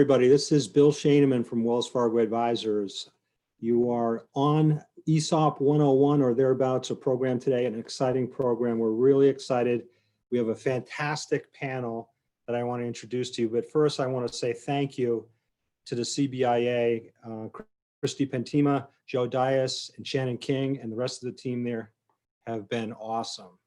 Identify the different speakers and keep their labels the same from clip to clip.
Speaker 1: Everybody, this is Bill Shaneman from Wells Fargo Advisors. You are on ESOP 101 or thereabouts, a program today, an exciting program. We're really excited. We have a fantastic panel that I want to introduce to you. But first, I want to say thank you to the CBIA, Christy Pentima, Joe Dias, and Shannon King, and the rest of the team there have been awesome.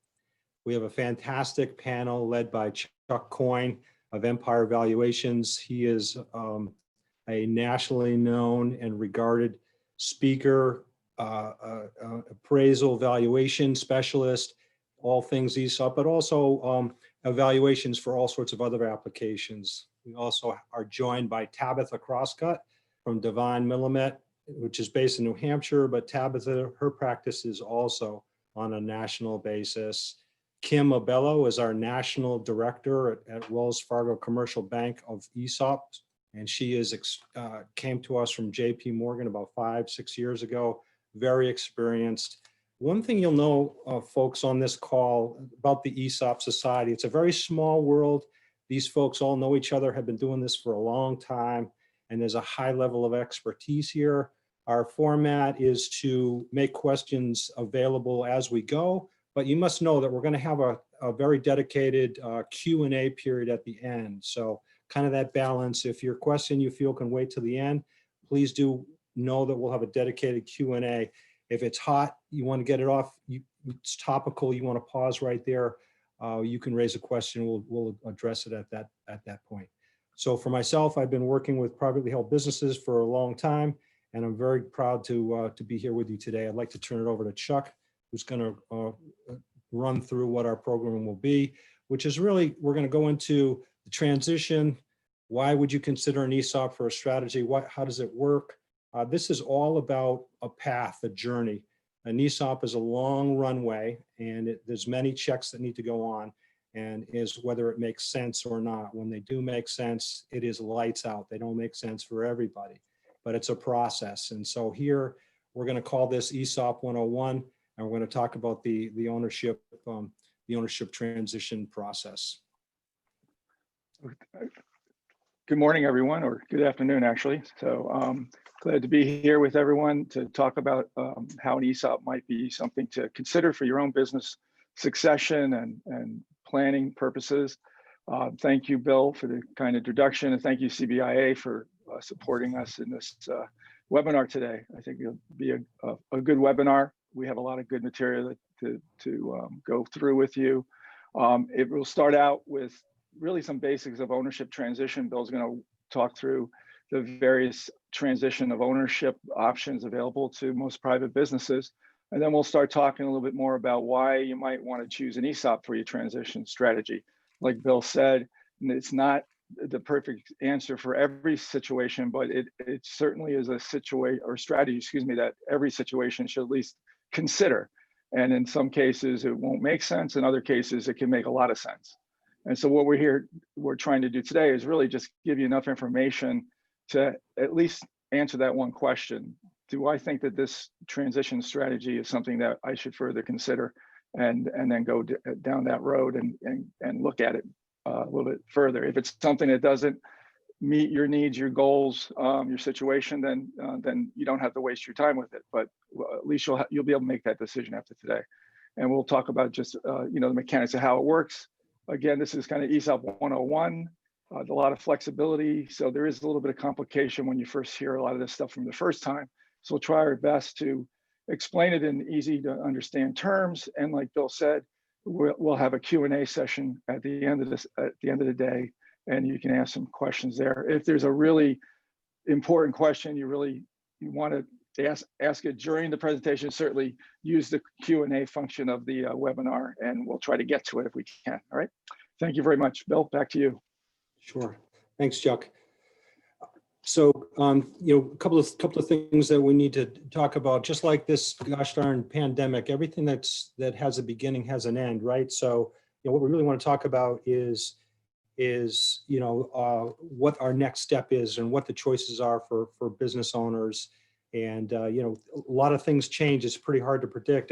Speaker 1: We have a fantastic panel led by Chuck Coyne of Empire Valuations. He is a nationally known and regarded speaker, appraisal valuation specialist, all things ESOP, but also evaluations for all sorts of other applications. We also are joined by Tabitha Croscut from Devine, Millimet, which is based in New Hampshire, but Tabitha, her practice is also on a national basis. Kim Abello is our national director at Wells Fargo Commercial Bank of ESOPs, and she came to us from JP Morgan about 5-6 years ago, very experienced. One thing you'll know, folks, on this call about the ESOP Society, it's a very small world. These folks all know each other, have been doing this for a long time, and there's a high level of expertise here. Our format is to make questions available as we go, but you must know that we're going to have a very dedicated Q&A period at the end. So kind of that balance. If your question you feel can wait till the end, please do know that we'll have a dedicated Q&A. If it's hot, you want to get it off, it's topical, you want to pause right there, you can raise a question. We'll address it at that point. So for myself, I've been working with privately held businesses for a long time, and I'm very proud to be here with you today. I'd like to turn it over to Chuck, who's going to run through what our program will be, which is really, we're going to go into the transition. Why would you consider an ESOP for a strategy? How does it work? This is all about a path, a journey. An ESOP is a long runway, and there's many checks that need to go on, and is whether it makes sense or not. When they do make sense, it is lights out. They don't make sense for everybody, but it's a process. And so here, we're going to call this ESOP 101. And we're going to talk about the ownership transition process.
Speaker 2: Good morning, everyone, or good afternoon, actually. So glad to be here with everyone to talk about how an ESOP might be something to consider for your own business succession and planning purposes. Thank you, Bill, for the kind introduction, and thank you, CBIA, for supporting us in this webinar today. I think it'll be a good webinar. We have a lot of good material to go through with you. It will start out with really some basics of ownership transition. Bill's going to talk through the various transition of ownership options available to most private businesses. And then we'll start talking a little bit more about why you might want to choose an ESOP for your transition strategy. Like Bill said, it's not the perfect answer for every situation, but it certainly is a situation or strategy, excuse me, that every situation should at least consider. And in some cases, it won't make sense. In other cases, it can make a lot of sense. And so what we're trying to do today is really just give you enough information to at least answer that one question. Do I think that this transition strategy is something that I should further consider and then go down that road and look at it a little bit further? If it's something that doesn't meet your needs, your goals, your situation, then you don't have to waste your time with it. But at least you'll be able to make that decision after today. And we'll talk about just the mechanics of how it works. Again, this is kind of ESOP 101. A lot of flexibility, so there is a little bit of complication when you first hear a lot of this stuff from the first time. So we'll try our best to explain it in easy to understand terms. And like Bill said, we'll have a Q&A session at the end of the day, and you can ask some questions there. If there's a really important question you want to ask it during the presentation, certainly use the Q&A function of the webinar, and we'll try to get to it if we can. All right. Thank you very much. Bill, back to you.
Speaker 1: Sure. Thanks, Chuck. So, a couple of things that we need to talk about. Just like this gosh darn pandemic, everything that has a beginning has an end, right? So, what we really want to talk about is what our next step is and what the choices are for business owners. And a lot of things change. It's pretty hard to predict.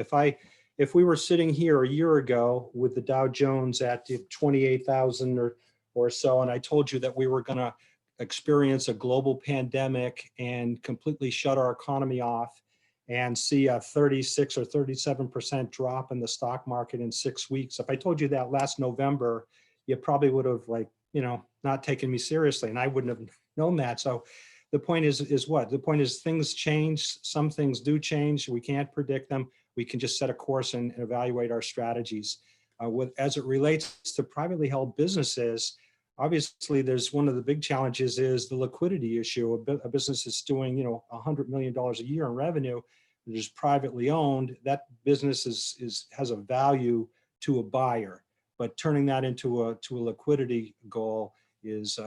Speaker 1: If we were sitting here a year ago with the Dow Jones at 28,000 or so, and I told you that we were going to experience a global pandemic and completely shut our economy off and see a 36 or 37% drop in the stock market in 6 weeks. If I told you that last November, you probably would have, like, you know, not taken me seriously, and I wouldn't have known that. So the point is what? The point is things change. Some things do change. We can't predict them. We can just set a course and evaluate our strategies. As it relates to privately held businesses, obviously there's one of the big challenges is the liquidity issue. A business is doing, you know, $100 million a year in revenue, that is privately owned. That business has a value to a buyer, but turning that into a liquidity goal is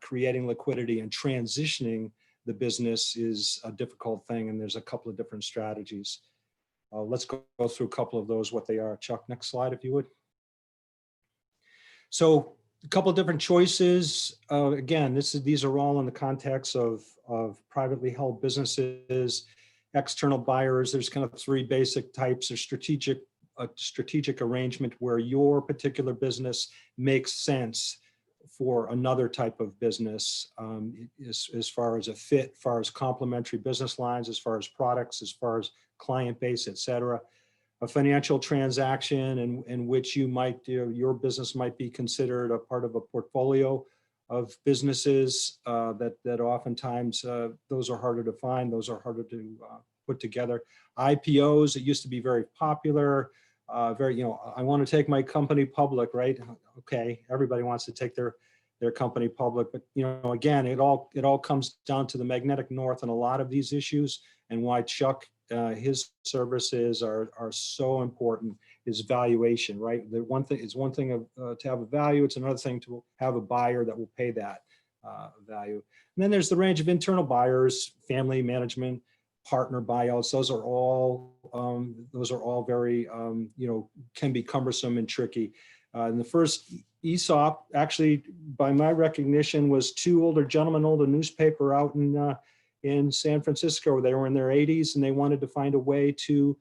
Speaker 1: creating liquidity, and transitioning the business is a difficult thing. And there's a couple of different strategies. Let's go through a couple of those, what they are. Chuck, next slide, if you would. So a couple of different choices. Again, these are all in the context of privately held businesses, external buyers. There's kind of three basic types of strategic arrangement where your particular business makes sense for another type of business, as far as a fit, as far as complementary business lines, as far as products, as far as client base, et cetera. A financial transaction in which your business might be considered a part of a portfolio of businesses that oftentimes those are harder to find, those are harder to put together. IPOs, it used to be very popular. You know, I want to take my company public, right? Okay, everybody wants to take their company public, but you know, again, it all comes down to the magnetic north on a lot of these issues, and why Chuck, his services are so important is valuation, right? The one thing to have a value; it's another thing to have a buyer that will pay that value. And then there's the range of internal buyers, family management, partner buyouts. Those are all very, you know, can be cumbersome and tricky. And the first ESOP, actually, by my recognition, was two older gentlemen, owned a newspaper out in San Francisco. They were in their 80s, and they wanted to find a way to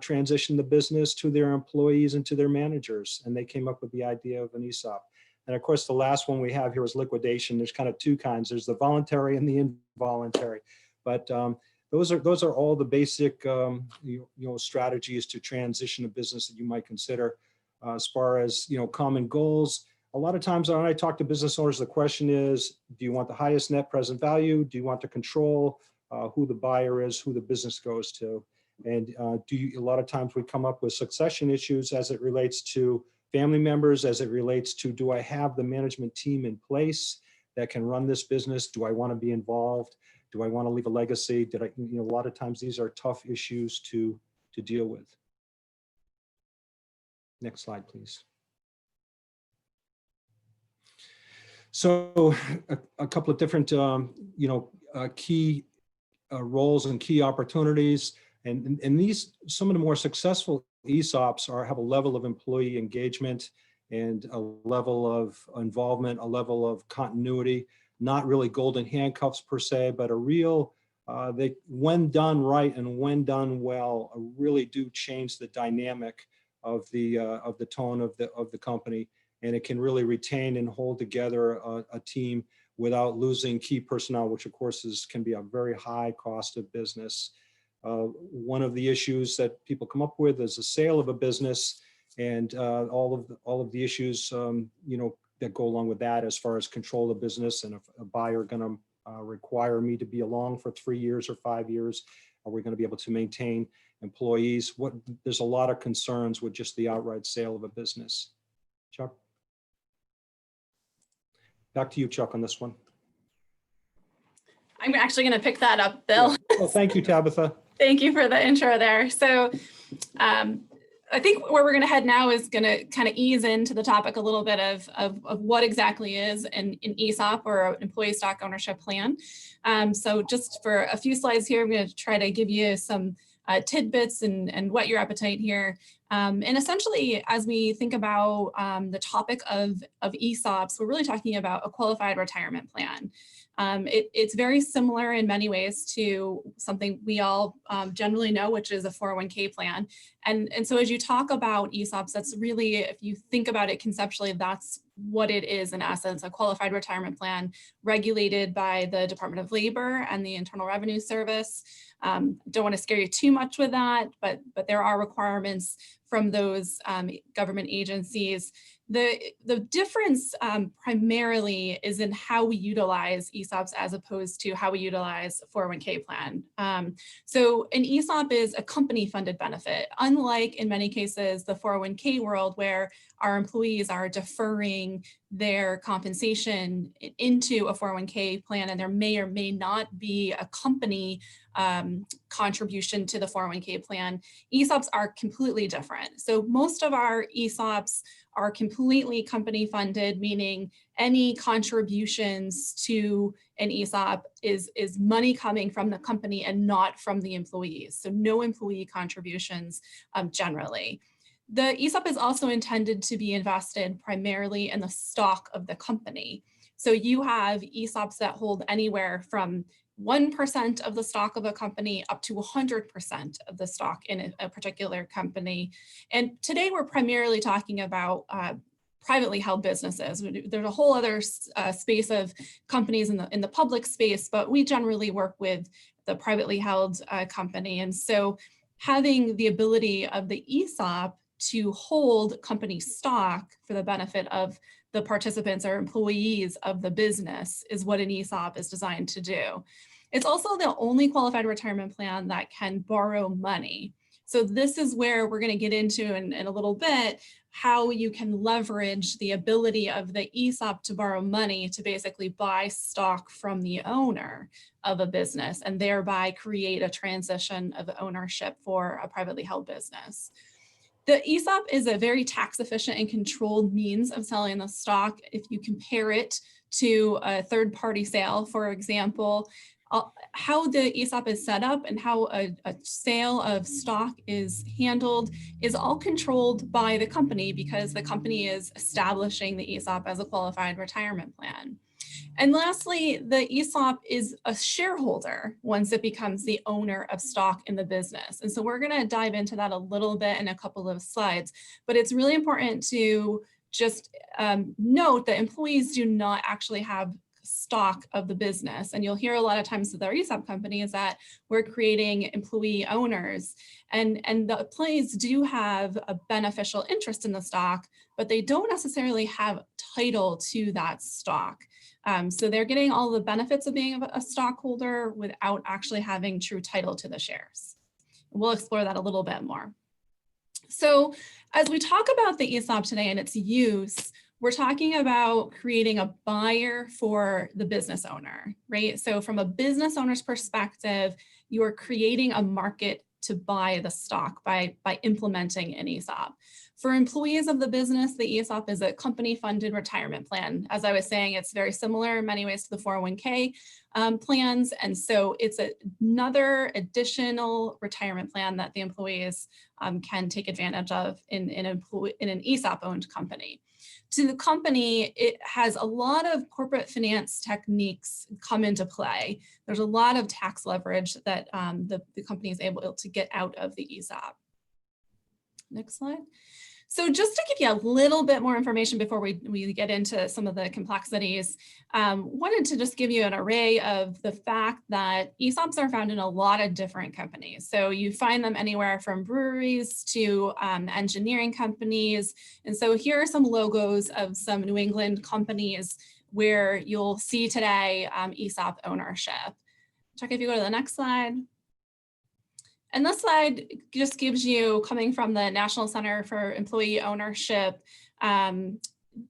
Speaker 1: transition the business to their employees and to their managers. And they came up with the idea of an ESOP. And of course, the last one we have here is liquidation. There's kind of two kinds. There's the voluntary and the involuntary. But those are all the basic you know, strategies to transition a business that you might consider. As far as, you know, common goals, a lot of times when I talk to business owners, the question is, do you want the highest net present value? Do you want to control who the buyer is, who the business goes to? And a lot of times we come up with succession issues as it relates to family members, as it relates to, do I have the management team in place that can run this business? Do I want to be involved? Do I want to leave a legacy? You know, a lot of times these are tough issues to deal with. Next slide, please. So a couple of different, you know, key roles and key opportunities. And these, some of the more successful ESOPs have a level of employee engagement and a level of involvement, a level of continuity, not really golden handcuffs per se, but a real, when done right and when done well, really do change the dynamic of the tone of the company, and it can really retain and hold together a team without losing key personnel, which of course can be a very high cost of business. One of the issues that people come up with is the sale of a business, and all of the issues you know, that go along with that, as far as control of business, and if a buyer going to require me to be along for 3 years or 5 years, are we going to be able to maintain employees? There's a lot of concerns with just the outright sale of a business. Chuck? Back to you, Chuck, on this one.
Speaker 3: I'm actually going to pick that up, Bill.
Speaker 1: Yeah. Well, thank you, Tabitha.
Speaker 3: Thank you for the intro there. So I think where we're going to head now is going to kind of ease into the topic a little bit of what exactly is an ESOP, or an employee stock ownership plan. So just for a few slides here, I'm going to try to give you some tidbits and whet your appetite here. And essentially, as we think about the topic of ESOPs, we're really talking about a qualified retirement plan. It's very similar in many ways to something we all generally know, which is a 401k plan. And so as you talk about ESOPs, that's really, if you think about it conceptually, that's what it is in essence, a qualified retirement plan regulated by the Department of Labor and the Internal Revenue Service. Don't want to scare you too much with that, but there are requirements from those government agencies. The difference primarily is in how we utilize ESOPs as opposed to how we utilize a 401k plan. So an ESOP is a company funded benefit, unlike in many cases the 401k world where our employees are deferring their compensation into a 401k plan and there may or may not be a company contribution to the 401k plan. ESOPs are completely different. So most of our ESOPs are completely company funded, meaning any contributions to an ESOP is money coming from the company and not from the employees. So no employee contributions generally. The ESOP is also intended to be invested primarily in the stock of the company. So you have ESOPs that hold anywhere from 1% of the stock of a company up to 100% of the stock in a particular company. And today we're primarily talking about privately held businesses. There's a whole other space of companies in the public space, but we generally work with the privately held company. And so having the ability of the ESOP to hold company stock for the benefit of the participants or employees of the business is what an ESOP is designed to do. It's also the only qualified retirement plan that can borrow money. So this is where we're going to get into in a little bit how you can leverage the ability of the ESOP to borrow money to basically buy stock from the owner of a business and thereby create a transition of ownership for a privately held business. The ESOP is a very tax efficient and controlled means of selling the stock. If you compare it to a third party sale, for example, how the ESOP is set up and how a sale of stock is handled is all controlled by the company because the company is establishing the ESOP as a qualified retirement plan. And lastly, the ESOP is a shareholder once it becomes the owner of stock in the business. And so we're going to dive into that a little bit in a couple of slides, but it's really important to just note that employees do not actually have stock of the business. And you'll hear a lot of times with our ESOP company is that we're creating employee owners and the employees do have a beneficial interest in the stock, but they don't necessarily have title to that stock. So they're getting all the benefits of being a stockholder without actually having true title to the shares. We'll explore that a little bit more. So as we talk about the ESOP today and its use, we're talking about creating a buyer for the business owner, right? So from a business owner's perspective, you are creating a market to buy the stock by implementing an ESOP. For employees of the business, the ESOP is a company-funded retirement plan. As I was saying, it's very similar in many ways to the 401k plans. And so it's another additional retirement plan that the employees can take advantage of in an ESOP-owned company. To the company, it has a lot of corporate finance techniques come into play. There's a lot of tax leverage that the company is able to get out of the ESOP. Next slide. So just to give you a little bit more information before we get into some of the complexities, wanted to just give you an array of the fact that ESOPs are found in a lot of different companies. So you find them anywhere from breweries to engineering companies. And so here are some logos of some New England companies where you'll see today ESOP ownership. Check if you go to the next slide. And this slide just gives you, coming from the National Center for Employee Ownership,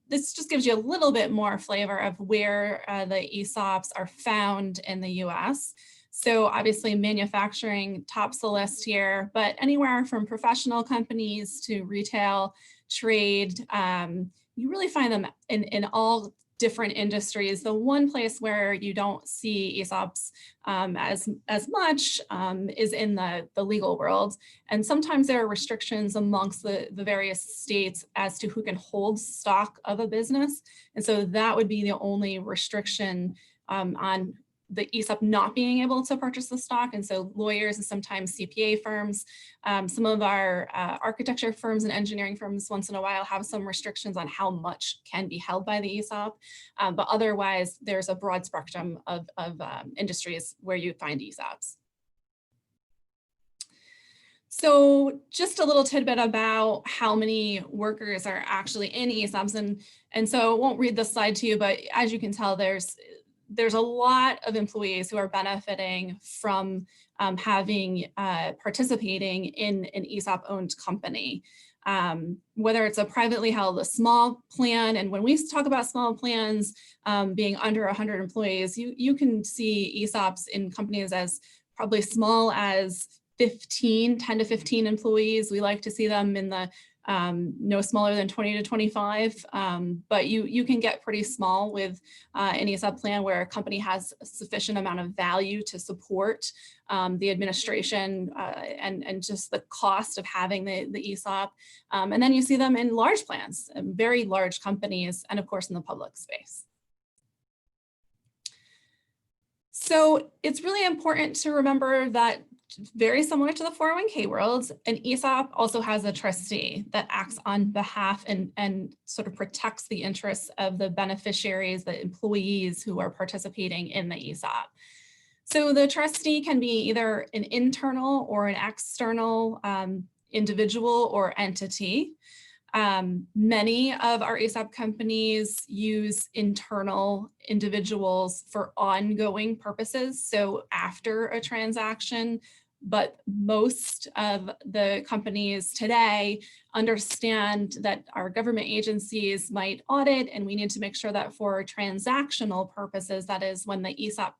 Speaker 3: this just gives you a little bit more flavor of where the ESOPs are found in the US. So obviously manufacturing tops the list here, but anywhere from professional companies to retail, trade, you really find them in all different industries. The one place where you don't see ESOPs as much is in the legal world. And sometimes there are restrictions amongst the various states as to who can hold stock of a business. And so that would be the only restriction on the ESOP not being able to purchase the stock. And so lawyers and sometimes CPA firms, some of our architecture firms and engineering firms once in a while have some restrictions on how much can be held by the ESOP. But otherwise, there's a broad spectrum of industries where you find ESOPs. So just a little tidbit about how many workers are actually in ESOPs. And so I won't read this slide to you, but as you can tell, there's a lot of employees who are benefiting from participating in an ESOP-owned company. Whether it's a privately held, a small plan, and when we talk about small plans being under 100 employees, you can see ESOPs in companies as probably small as 10 to 15 employees. We like to see them in the no smaller than 20 to 25, but you can get pretty small with an ESOP plan where a company has a sufficient amount of value to support the administration and just the cost of having the ESOP. And then you see them in large plans, very large companies, and of course in the public space. So it's really important to remember that, very similar to the 401k world, an ESOP also has a trustee that acts on behalf and sort of protects the interests of the beneficiaries, the employees who are participating in the ESOP. So the trustee can be either an internal or an external individual or entity. Many of our ESOP companies use internal individuals for ongoing purposes, so after a transaction, but most of the companies today understand that our government agencies might audit, and we need to make sure that for transactional purposes, that is when the ESOP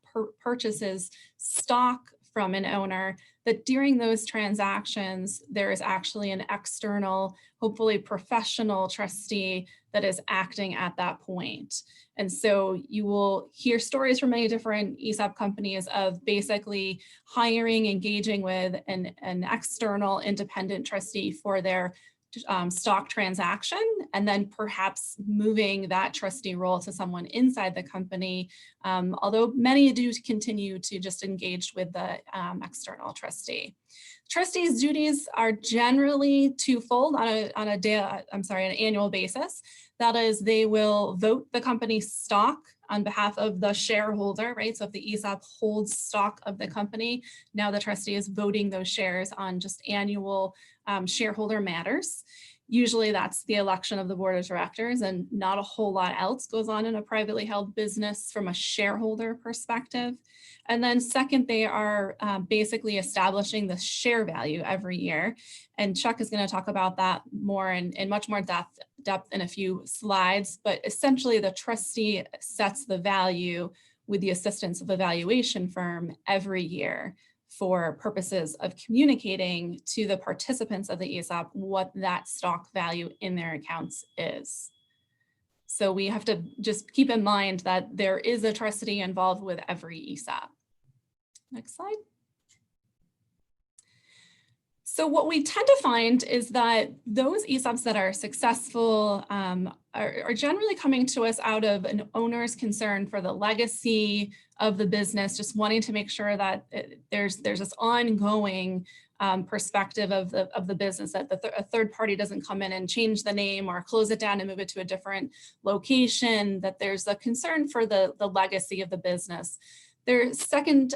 Speaker 3: purchases stock from an owner, that during those transactions, there is actually an external, hopefully professional trustee that is acting at that point. And so you will hear stories from many different ESOP companies of basically hiring, engaging with an external independent trustee for their stock transaction, and then perhaps moving that trustee role to someone inside the company, although many do continue to just engage with the external trustee. Trustees' duties are generally twofold on an annual basis. That is, they will vote the company's stock on behalf of the shareholder, right? So if the ESOP holds stock of the company, now the trustee is voting those shares on just annual shareholder matters. Usually that's the election of the board of directors, and not a whole lot else goes on in a privately held business from a shareholder perspective. And then second, they are basically establishing the share value every year. And Chuck is going to talk about that more in much more depth in a few slides, but essentially the trustee sets the value with the assistance of a valuation firm every year for purposes of communicating to the participants of the ESOP what that stock value in their accounts is. So we have to just keep in mind that there is a trustee involved with every ESOP. Next slide. So what we tend to find is that those ESOPs that are successful are generally coming to us out of an owner's concern for the legacy of the business, just wanting to make sure that there's this ongoing perspective of the business, that a third party doesn't come in and change the name or close it down and move it to a different location, that there's a concern for the legacy of the business. Their second,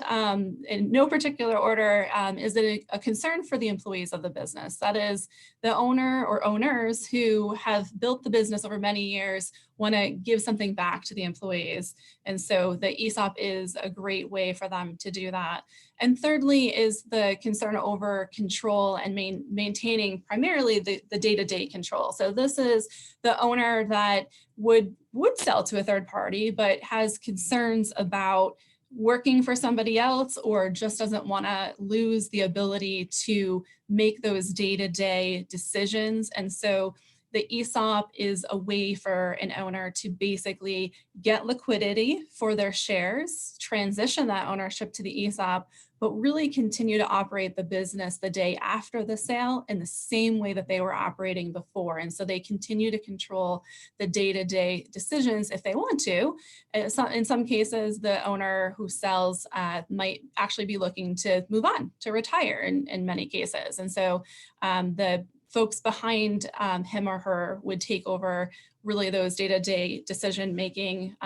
Speaker 3: in no particular order, is a concern for the employees of the business. That is, the owner or owners who have built the business over many years want to give something back to the employees. And so the ESOP is a great way for them to do that. And thirdly is the concern over control and maintaining primarily the day-to-day control. So this is the owner that would sell to a third party, but has concerns about working for somebody else, or just doesn't want to lose the ability to make those day-to-day decisions. And so the ESOP is a way for an owner to basically get liquidity for their shares, transition that ownership to the ESOP, but really continue to operate the business the day after the sale in the same way that they were operating before. And so they continue to control the day-to-day decisions if they want to. In some cases, the owner who sells might actually be looking to move on, to retire in many cases. And so the folks behind him or her would take over really those day-to-day decision-making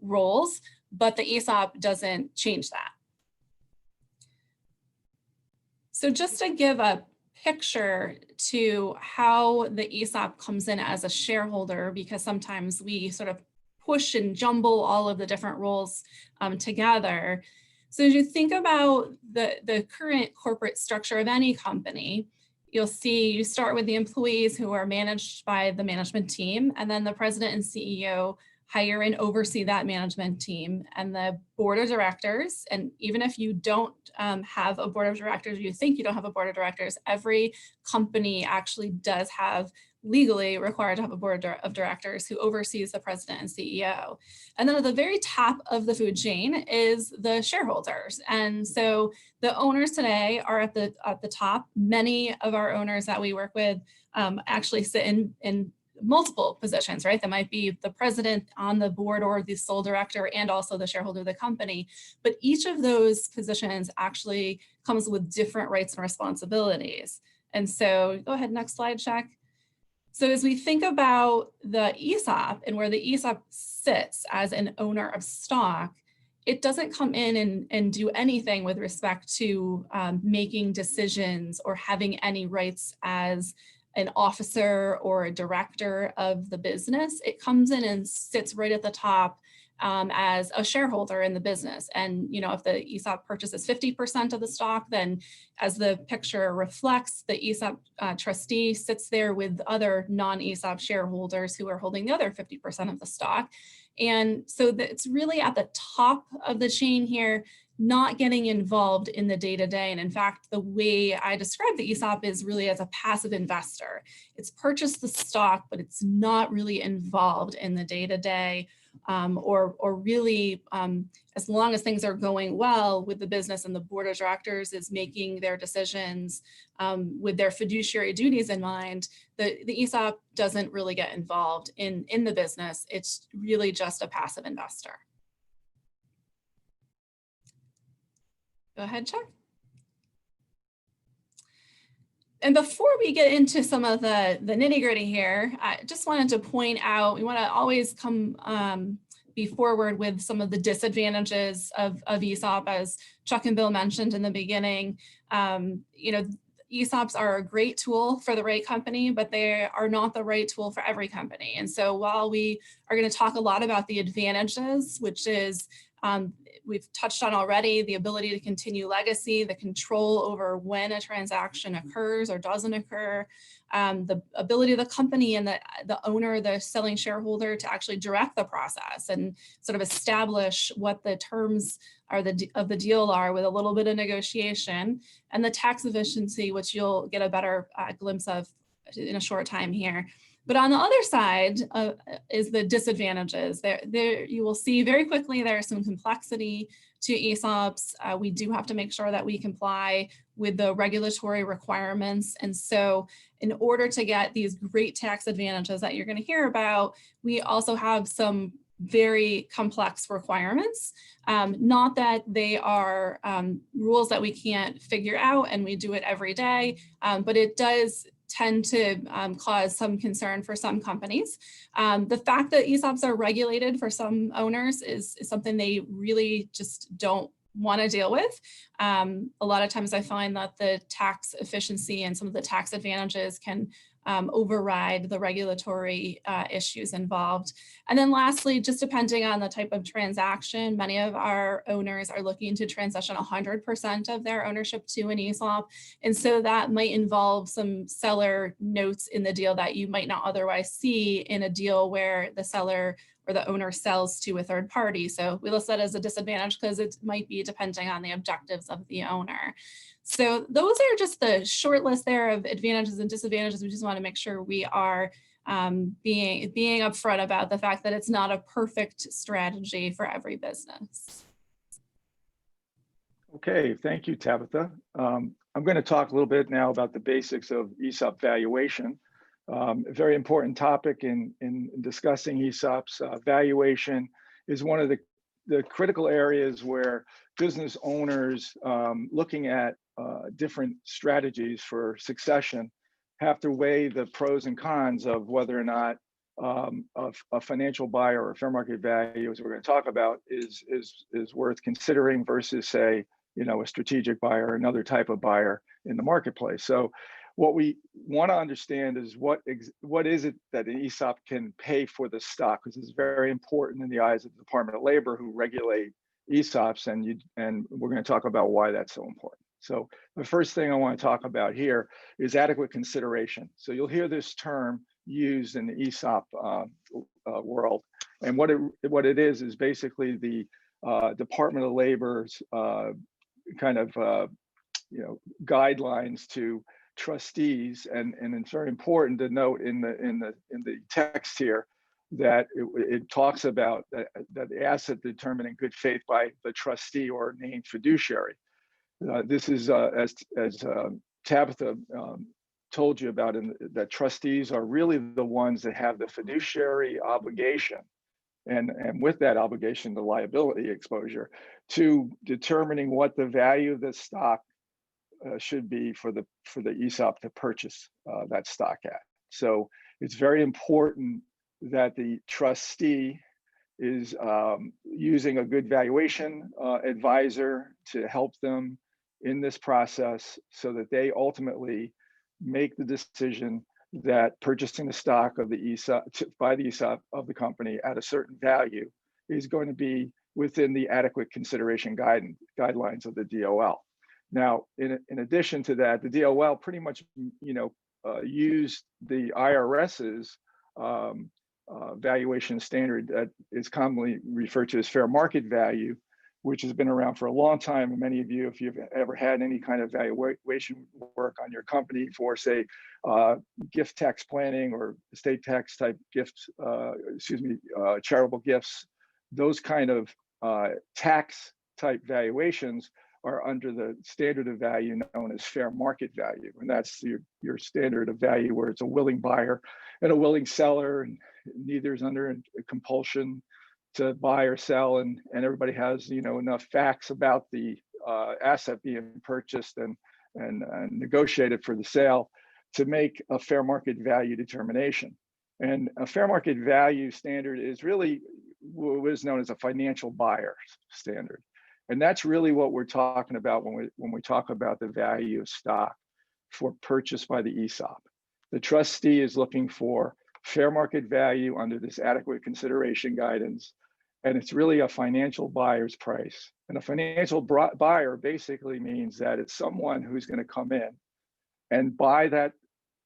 Speaker 3: roles, but the ESOP doesn't change that. So just to give a picture to how the ESOP comes in as a shareholder, because sometimes we sort of push and jumble all of the different roles together. So as you think about the current corporate structure of any company, you'll see you start with the employees who are managed by the management team, and then the president and CEO hire and oversee that management team, and the board of directors. And even if you don't have a board of directors, you think you don't have a board of directors, every company actually does have legally required to have a board of directors who oversees the president and CEO. And then at the very top of the food chain is the shareholders. And so the owners today are at the top. Many of our owners that we work with actually sit in multiple positions, right? That might be the president on the board or the sole director and also the shareholder of the company. But each of those positions actually comes with different rights and responsibilities. And so go ahead, next slide, Shaq. So as we think about the ESOP and where the ESOP sits as an owner of stock, it doesn't come in and do anything with respect to making decisions or having any rights as an officer or a director of the business. It comes in and sits right at the top as a shareholder in the business. And, you know, if the ESOP purchases 50% of the stock, then as the picture reflects, the ESOP trustee sits there with other non-ESOP shareholders who are holding the other 50% of the stock. And so it's really at the top of the chain here, not getting involved in the day-to-day. And in fact, the way I describe the ESOP is really as a passive investor. It's purchased the stock, but it's not really involved in the day-to-day or really, as long as things are going well with the business and the board of directors is making their decisions with their fiduciary duties in mind, the ESOP doesn't really get involved in the business. It's really just a passive investor. Go ahead, Chuck. And before we get into some of the nitty-gritty here, I just wanted to point out, we want to always be forward with some of the disadvantages of ESOP, as Chuck and Bill mentioned in the beginning. You know, ESOPs are a great tool for the right company, but they are not the right tool for every company. And so while we are going to talk a lot about the advantages, which is we've touched on already, the ability to continue legacy, the control over when a transaction occurs or doesn't occur, the ability of the company and the owner, the selling shareholder to actually direct the process and sort of establish what the terms are of the deal are with a little bit of negotiation, and the tax efficiency, which you'll get a better glimpse of in a short time here. But on the other side is the disadvantages. There you will see very quickly there's some complexity to ESOPs. We do have to make sure that we comply with the regulatory requirements. And so in order to get these great tax advantages that you're going to hear about, we also have some very complex requirements. Not that they are rules that we can't figure out and we do it every day, but it does tend to cause some concern for some companies. The fact that ESOPs are regulated for some owners is something they really just don't want to deal with. A lot of times I find that the tax efficiency and some of the tax advantages can override the regulatory issues involved. And then lastly, just depending on the type of transaction, many of our owners are looking to transition 100% of their ownership to an ESOP. And so that might involve some seller notes in the deal that you might not otherwise see in a deal where the seller the owner sells to a third party. So we list that as a disadvantage because it might be depending on the objectives of the owner. So those are just the short list there of advantages and disadvantages. We just want to make sure we are being upfront about the fact that it's not a perfect strategy for every business.
Speaker 2: Okay, thank you, Tabitha. I'm going to talk a little bit now about the basics of ESOP valuation. A very important topic in discussing ESOPs. Valuation is one of the critical areas where business owners looking at different strategies for succession have to weigh the pros and cons of whether or not a financial buyer or fair market value, as we're going to talk about, is worth considering versus, say, a strategic buyer or another type of buyer in the marketplace. So what we want to understand is what is it that an ESOP can pay for the stock, because it's very important in the eyes of the Department of Labor, who regulate ESOPs, and we're going to talk about why that's so important. So the first thing I want to talk about here is adequate consideration. So you'll hear this term used in the ESOP world, and what it is basically the Department of Labor's kind of guidelines to trustees, and it's very important to note in the text here that it talks about that the asset determined in good faith by the trustee or named fiduciary. This is as Tabitha told you about, that trustees are really the ones that have the fiduciary obligation, and with that obligation, the liability exposure, to determining what the value of the stock should be for the ESOP to purchase that stock at. So it's very important that the trustee is using a good valuation advisor to help them in this process, so that they ultimately make the decision that purchasing the stock of the ESOP by the ESOP of the company at a certain value is going to be within the adequate consideration guidelines of the DOL. Now, in addition to that, the DOL pretty much, used the IRS's valuation standard that is commonly referred to as fair market value, which has been around for a long time. And many of you, if you've ever had any kind of valuation work on your company for, say, gift tax planning or estate tax type gifts, charitable gifts, those kind of tax type valuations are under the standard of value known as fair market value. And that's your standard of value where it's a willing buyer and a willing seller, and neither is under a compulsion to buy or sell, and everybody has enough facts about the asset being purchased and negotiated for the sale to make a fair market value determination. And a fair market value standard is really what is known as a financial buyer standard. And that's really what we're talking about when we talk about the value of stock for purchase by the ESOP. The trustee is looking for fair market value under this adequate consideration guidance, and it's really a financial buyer's price. And a financial buyer basically means that it's someone who's going to come in and buy that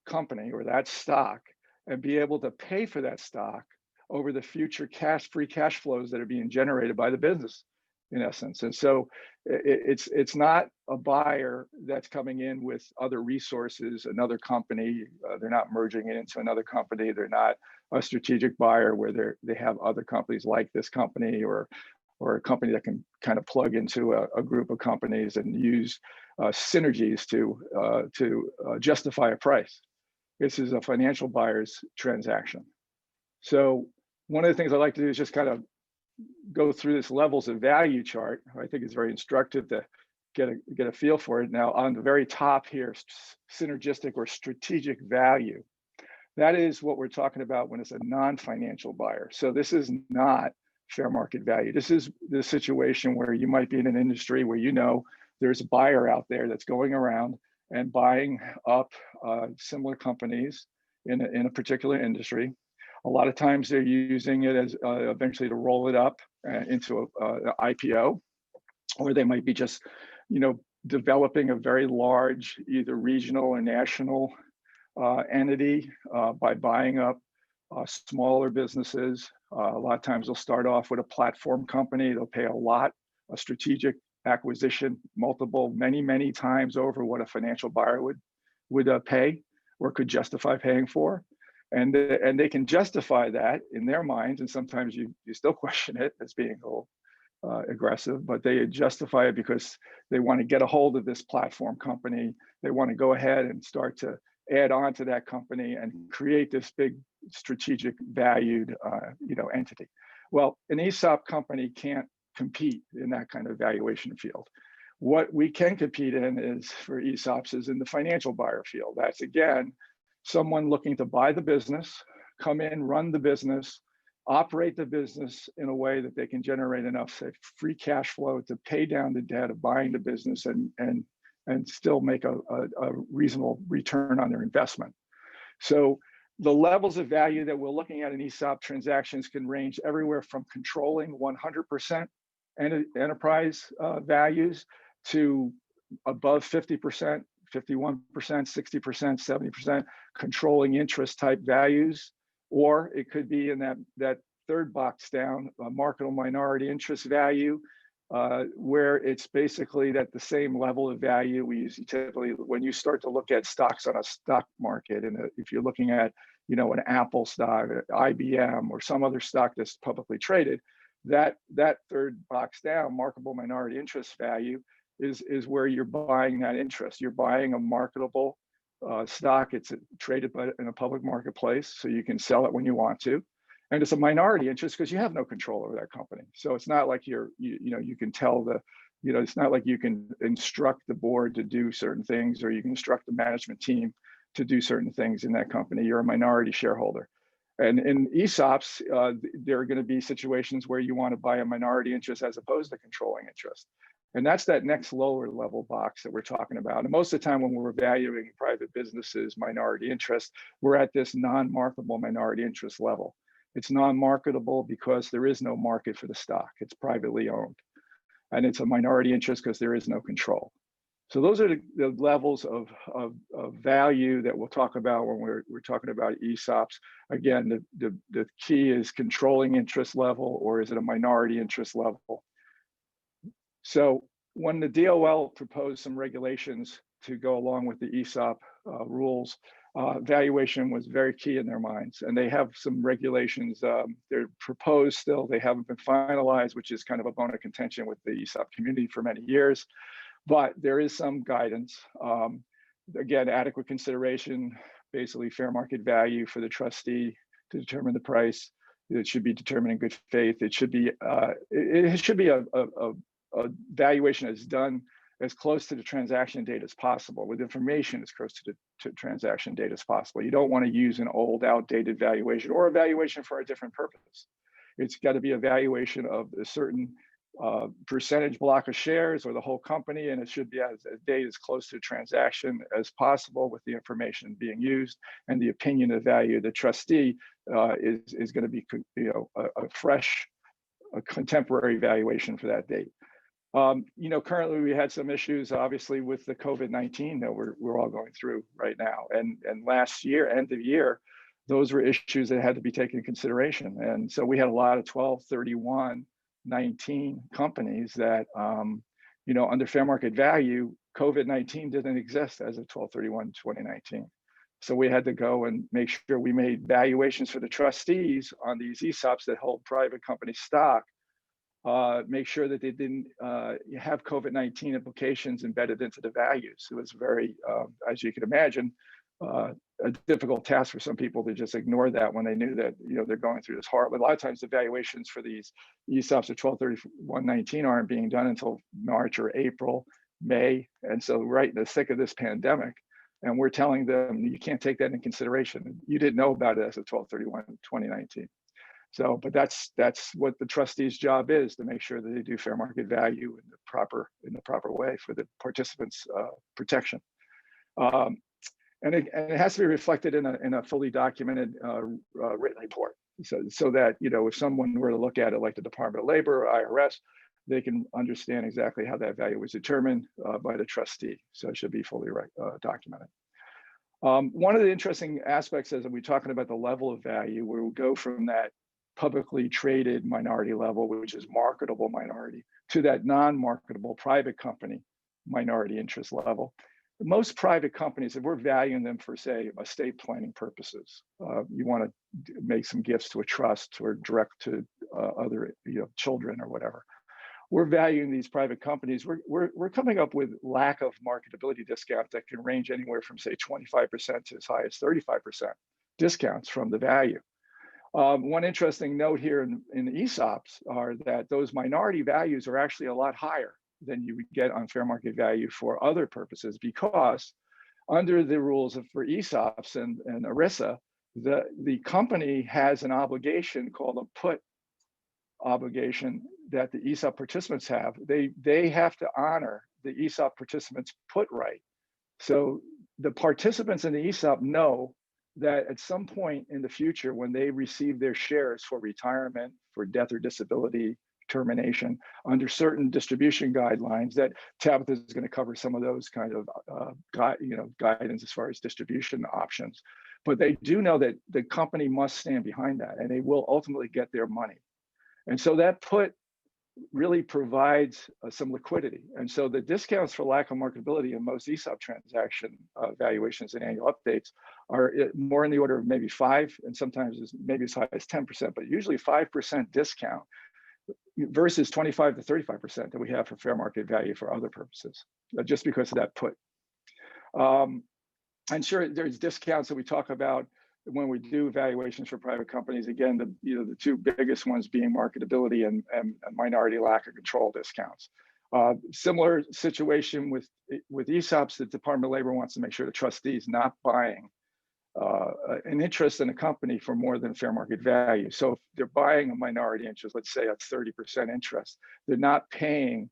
Speaker 2: company or that stock and be able to pay for that stock over the future free cash flows that are being generated by the business, in essence. And so it's not a buyer that's coming in with other resources, another company. They're not merging it into another company. They're not a strategic buyer where they have other companies like this company, or a company that can kind of plug into a group of companies and use synergies to justify a price. This is a financial buyer's transaction. So one of the things I like to do is just kind of go through this levels of value chart. I think it's very instructive to get a feel for it. Now, on the very top here, synergistic or strategic value. That is what we're talking about when it's a non-financial buyer. So this is not fair market value. This is the situation where you might be in an industry where there's a buyer out there that's going around and buying up similar companies in a particular industry. A lot of times they're using it as eventually to roll it up into an IPO, or they might be just, developing a very large, either regional or national entity by buying up smaller businesses. A lot of times they'll start off with a platform company. They'll pay a strategic acquisition multiple, many times over what a financial buyer would pay or could justify paying for. And they can justify that in their minds, and sometimes you still question it as being a little aggressive, but they justify it because they want to get a hold of this platform company. They want to go ahead and start to add on to that company and create this big strategic valued entity. Well, an ESOP company can't compete in that kind of valuation field. What we can compete in is for ESOPs is in the financial buyer field. That's again, someone looking to buy the business, come in, run the business, operate the business in a way that they can generate enough free cash flow to pay down the debt of buying the business and still make a reasonable return on their investment. So the levels of value that we're looking at in ESOP transactions can range everywhere from controlling 100% enterprise values to above 50%, 51%, 60%, 70% controlling interest type values. Or it could be in that third box down, a marketable minority interest value, where it's basically at the same level of value we use typically when you start to look at stocks on a stock market. And if you're looking at, an Apple stock, IBM, or some other stock that's publicly traded, that third box down, marketable minority interest value, is where you're buying that interest. You're buying a marketable stock. It's traded in a public marketplace, so you can sell it when you want to. And it's a minority interest because you have no control over that company. So it's not like you can tell it's not like you can instruct the board to do certain things, or you can instruct the management team to do certain things in that company. You're a minority shareholder. And in ESOPs, there are going to be situations where you want to buy a minority interest as opposed to controlling interest. And that's that next lower level box that we're talking about. And most of the time when we're valuing private businesses, minority interest, we're at this non-marketable minority interest level. It's non-marketable because there is no market for the stock. It's privately owned. And it's a minority interest because there is no control. So those are the levels of value that we'll talk about when we're talking about ESOPs. Again, the key is controlling interest level, or is it a minority interest level? So when the DOL proposed some regulations to go along with the ESOP rules, valuation was very key in their minds. And they have some regulations, they're proposed still, they haven't been finalized, which is kind of a bone of contention with the ESOP community for many years. But there is some guidance. Again, adequate consideration, basically fair market value for the trustee to determine the price. It should be determined in good faith. It should be a valuation that's done as close to the transaction date as possible, with information as close to the transaction date as possible. You don't want to use an old, outdated valuation or a valuation for a different purpose. It's got to be a valuation of a certain percentage block of shares or the whole company, and it should be as a date as close to transaction as possible, with the information being used and the opinion of value of the trustee is going to be a fresh, a contemporary valuation for that date. Currently we had some issues, obviously, with the COVID-19 that we're all going through right now, and last year, end of year, those were issues that had to be taken into consideration, and so we had a lot of 12/31/19 companies that, under fair market value, COVID-19 didn't exist as of 12/31/2019. So we had to go and make sure we made valuations for the trustees on these ESOPs that hold private company stock, make sure that they didn't have COVID-19 implications embedded into the values. It was very, as you can imagine, a difficult task for some people to just ignore that when they knew that they're going through this horrible. A lot of times the valuations for these ESOPs of 12/31/19 aren't being done until March or April, May, and so right in the thick of this pandemic, and we're telling them you can't take that into consideration. You didn't know about it as of 12/31/2019. So, but that's what the trustee's job is, to make sure that they do fair market value in the proper way for the participants' protection. And it has to be reflected in a fully documented written report, so that if someone were to look at it, like the Department of Labor or IRS, they can understand exactly how that value was determined by the trustee. So it should be fully documented. One of the interesting aspects is that we're talking about the level of value, where we go from that publicly traded minority level, which is marketable minority, to that non-marketable private company minority interest level. Most private companies, if we're valuing them for, say, estate planning purposes, you want to make some gifts to a trust or direct to other children or whatever. We're valuing these private companies. We're coming up with lack of marketability discount that can range anywhere from, say, 25% to as high as 35% discounts from the value. One interesting note here in the ESOPs are that those minority values are actually a lot higher than you would get on fair market value for other purposes, because under the rules for ESOPs and ERISA, the company has an obligation called a put obligation that the ESOP participants have. They have to honor the ESOP participants' put right. So the participants in the ESOP know that at some point in the future, when they receive their shares for retirement, for death or disability, termination, under certain distribution guidelines, that Tabitha is going to cover some of those kind of guidance as far as distribution options. But they do know that the company must stand behind that, and they will ultimately get their money. And so that put really provides some liquidity. And so the discounts for lack of marketability in most ESOP transaction valuations and annual updates are more in the order of maybe 5%, and sometimes maybe as high as 10%, but usually 5% discount versus 25 to 35% that we have for fair market value for other purposes, just because of that put. And sure, there's discounts that we talk about when we do evaluations for private companies. Again, the two biggest ones being marketability and minority lack of control discounts. Similar situation with ESOPs. The Department of Labor wants to make sure the trustees not buying an interest in a company for more than fair market value. So if they're buying a minority interest, let's say at 30% interest, they're not paying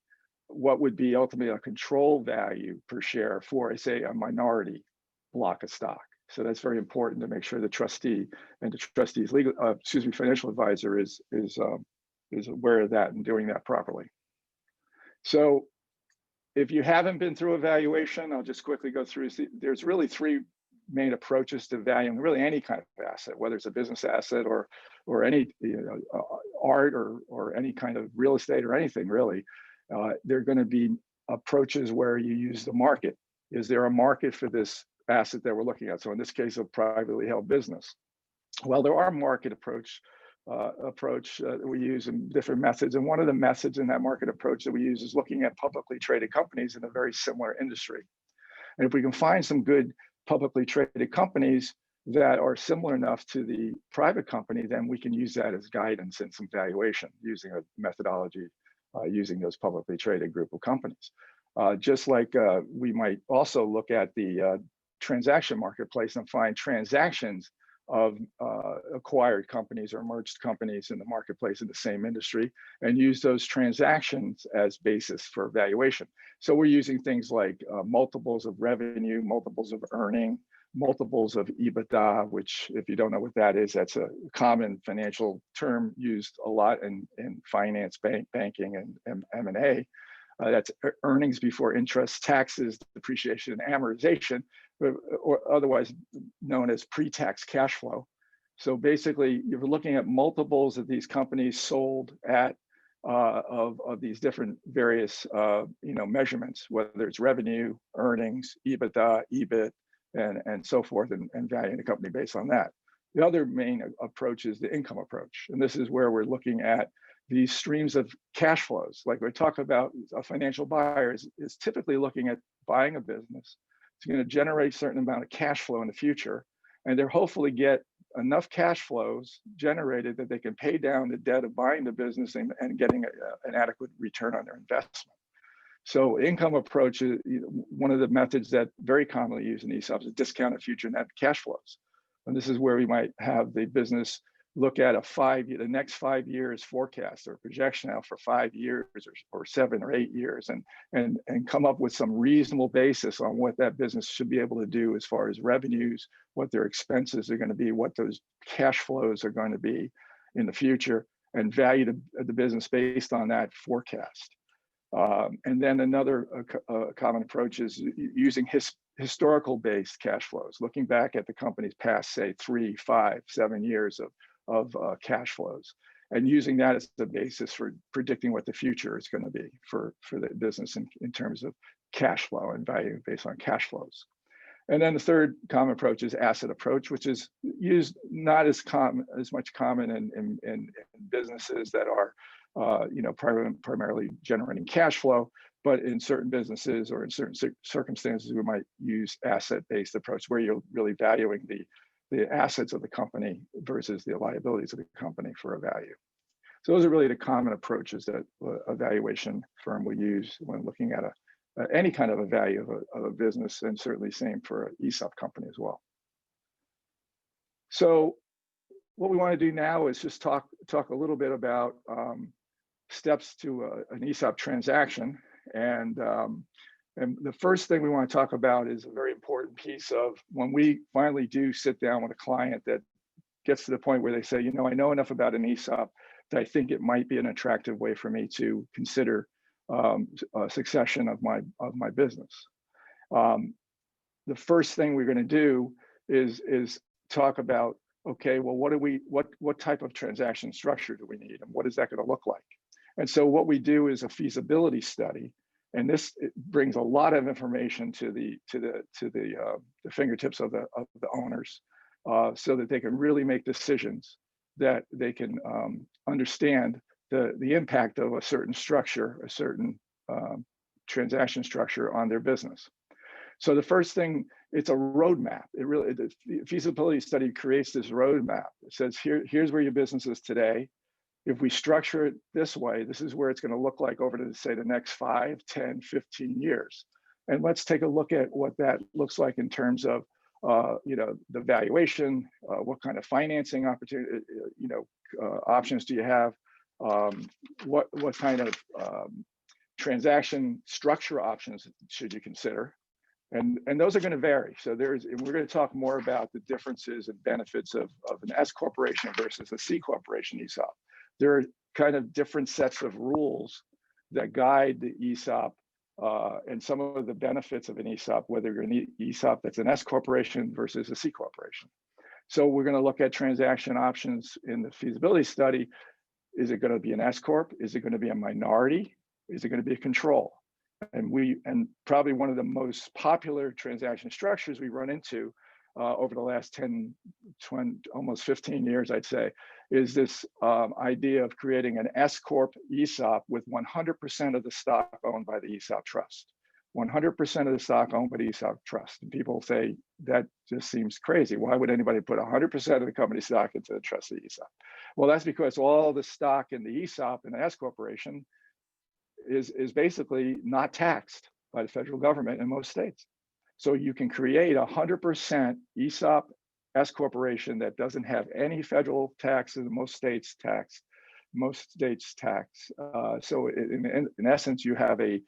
Speaker 2: what would be ultimately a control value per share for, say, a minority block of stock. So that's very important to make sure the trustee and the trustee's financial advisor is aware of that and doing that properly. So if you haven't been through evaluation, I'll just quickly go through. There's really three main approaches to valuing really any kind of asset, whether it's a business asset or any art or any kind of real estate or anything really. There are going to be approaches where you use the market. Is there a market for this asset that we're looking at? So in this case, a privately held business. Well, there are market approach that we use in different methods. And one of the methods in that market approach that we use is looking at publicly traded companies in a very similar industry. And if we can find some good publicly traded companies that are similar enough to the private company, then we can use that as guidance in some valuation using a methodology using those publicly traded group of companies. Just like we might also look at the transaction marketplace and find transactions of acquired companies or merged companies in the marketplace in the same industry, and use those transactions as basis for valuation. So we're using things like multiples of revenue, multiples of earning, multiples of EBITDA, which, if you don't know what that is, that's a common financial term used a lot in finance, banking, and M&A. That's earnings before interest, taxes, depreciation, and amortization, or otherwise known as pre-tax cash flow. So basically, you're looking at multiples of these companies sold at of these different various measurements, whether it's revenue, earnings, EBITDA, EBIT, and so forth, and valuing the company based on that. The other main approach is the income approach, and this is where we're looking at these streams of cash flows. Like we talk about, a financial buyer is typically looking at buying a business. It's going to generate a certain amount of cash flow in the future, and they'll hopefully get enough cash flows generated that they can pay down the debt of buying the business and getting an adequate return on their investment. So income approach is one of the methods that very commonly used in ESOPs is discounted future net cash flows. And this is where we might have the business look at the next 5 years forecast or projection out for 5 years or 7 or 8 years, and come up with some reasonable basis on what that business should be able to do as far as revenues, what their expenses are going to be, what those cash flows are going to be in the future, and value the business based on that forecast. And then another common approach is using historical based cash flows, looking back at the company's past, say 3, 5, 7 years of cash flows, and using that as the basis for predicting what the future is going to be for the business in terms of cash flow and value based on cash flows. And then the third common approach is asset approach, which is used not as much common in businesses that are primarily generating cash flow, but in certain businesses or in certain circumstances, we might use asset-based approach where you're really valuing the assets of the company versus the liabilities of the company for a value. So those are really the common approaches that a valuation firm will use when looking at any kind of a value of a business, and certainly same for an ESOP company as well. So what we want to do now is just talk a little bit about steps to an ESOP transaction. And the first thing we want to talk about is a very important piece of when we finally do sit down with a client that gets to the point where they say, you know, I know enough about an ESOP that I think it might be an attractive way for me to consider a succession of my business. The first thing we're going to do is talk about, okay, well, what type of transaction structure do we need, and what is that going to look like? And so what we do is a feasibility study, and this brings a lot of information to the fingertips of the owners, so that they can really make decisions that they can understand the impact of a certain structure, a certain transaction structure on their business. So the first thing, it's a roadmap. The feasibility study creates this roadmap. It says, here's where your business is today. If we structure it this way, this is where it's going to look like over to, say, the next 5, 10, 15 years. And let's take a look at what that looks like in terms of the valuation, what kind of financing opportunity, options do you have? What kind of transaction structure options should you consider? And those are going to vary. So we're going to talk more about the differences and benefits of an S corporation versus a C corporation ESOP. There are kind of different sets of rules that guide the ESOP and some of the benefits of an ESOP, whether you're an ESOP that's an S corporation versus a C corporation. So we're going to look at transaction options in the feasibility study. Is it going to be an S corp? Is it going to be a minority? Is it going to be a control? And probably one of the most popular transaction structures we run into over the last 10, 20, almost 15 years, I'd say, is this idea of creating an S corp ESOP with 100% of the stock owned by the ESOP trust. 100% of the stock owned by the ESOP trust. And people say, that just seems crazy. Why would anybody put 100% of the company's stock into the trust of the ESOP? Well, that's because all the stock in the ESOP and the S corporation is basically not taxed by the federal government in most states. So you can create 100% ESOP S corporation that doesn't have any federal taxes. Most states tax. So in essence, you have a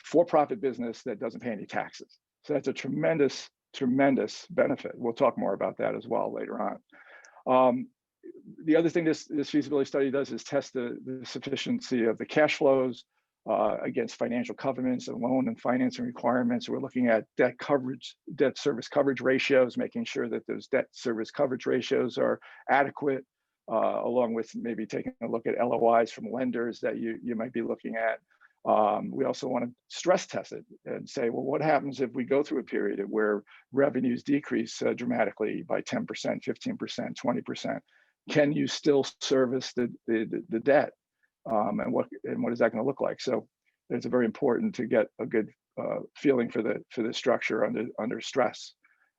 Speaker 2: for-profit business that doesn't pay any taxes. So that's a tremendous benefit. We'll talk more about that as well later on. The other thing this feasibility study does is test the sufficiency of the cash flows against financial covenants and loan and financing requirements. We're looking at debt service coverage ratios, making sure that those debt service coverage ratios are adequate, along with maybe taking a look at LOIs from lenders that you might be looking at. We also want to stress test it and say, well, what happens if we go through a period where revenues decrease dramatically by 10%, 15%, 20%? Can you still service the debt? And what is that going to look like? So it's very important to get a good feeling for the structure under stress.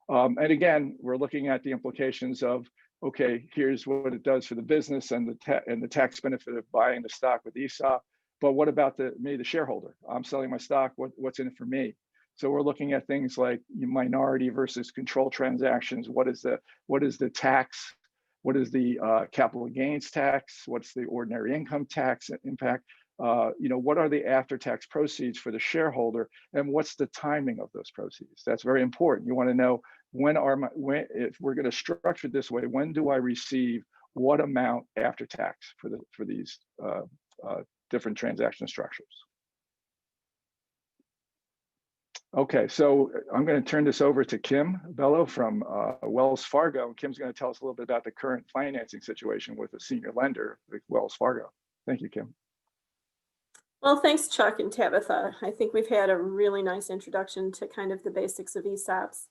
Speaker 2: And again, we're looking at the implications of, okay, here's what it does for the business and the tax benefit of buying the stock with ESOP. But what about the shareholder? I'm selling my stock. What's in it for me? So we're looking at things like minority versus control transactions. What is the tax? What is the capital gains tax? What's the ordinary income tax impact? What are the after-tax proceeds for the shareholder, and what's the timing of those proceeds? That's very important. You want to know if we're going to structure it this way, when do I receive what amount after tax for these different transaction structures? Okay, so I'm going to turn this over to Kim Bello from Wells Fargo. Kim's going to tell us a little bit about the current financing situation with a senior lender with Wells Fargo. Thank you, Kim.
Speaker 4: Well, thanks, Chuck and Tabitha. I think we've had a really nice introduction to kind of the basics of ESOPs.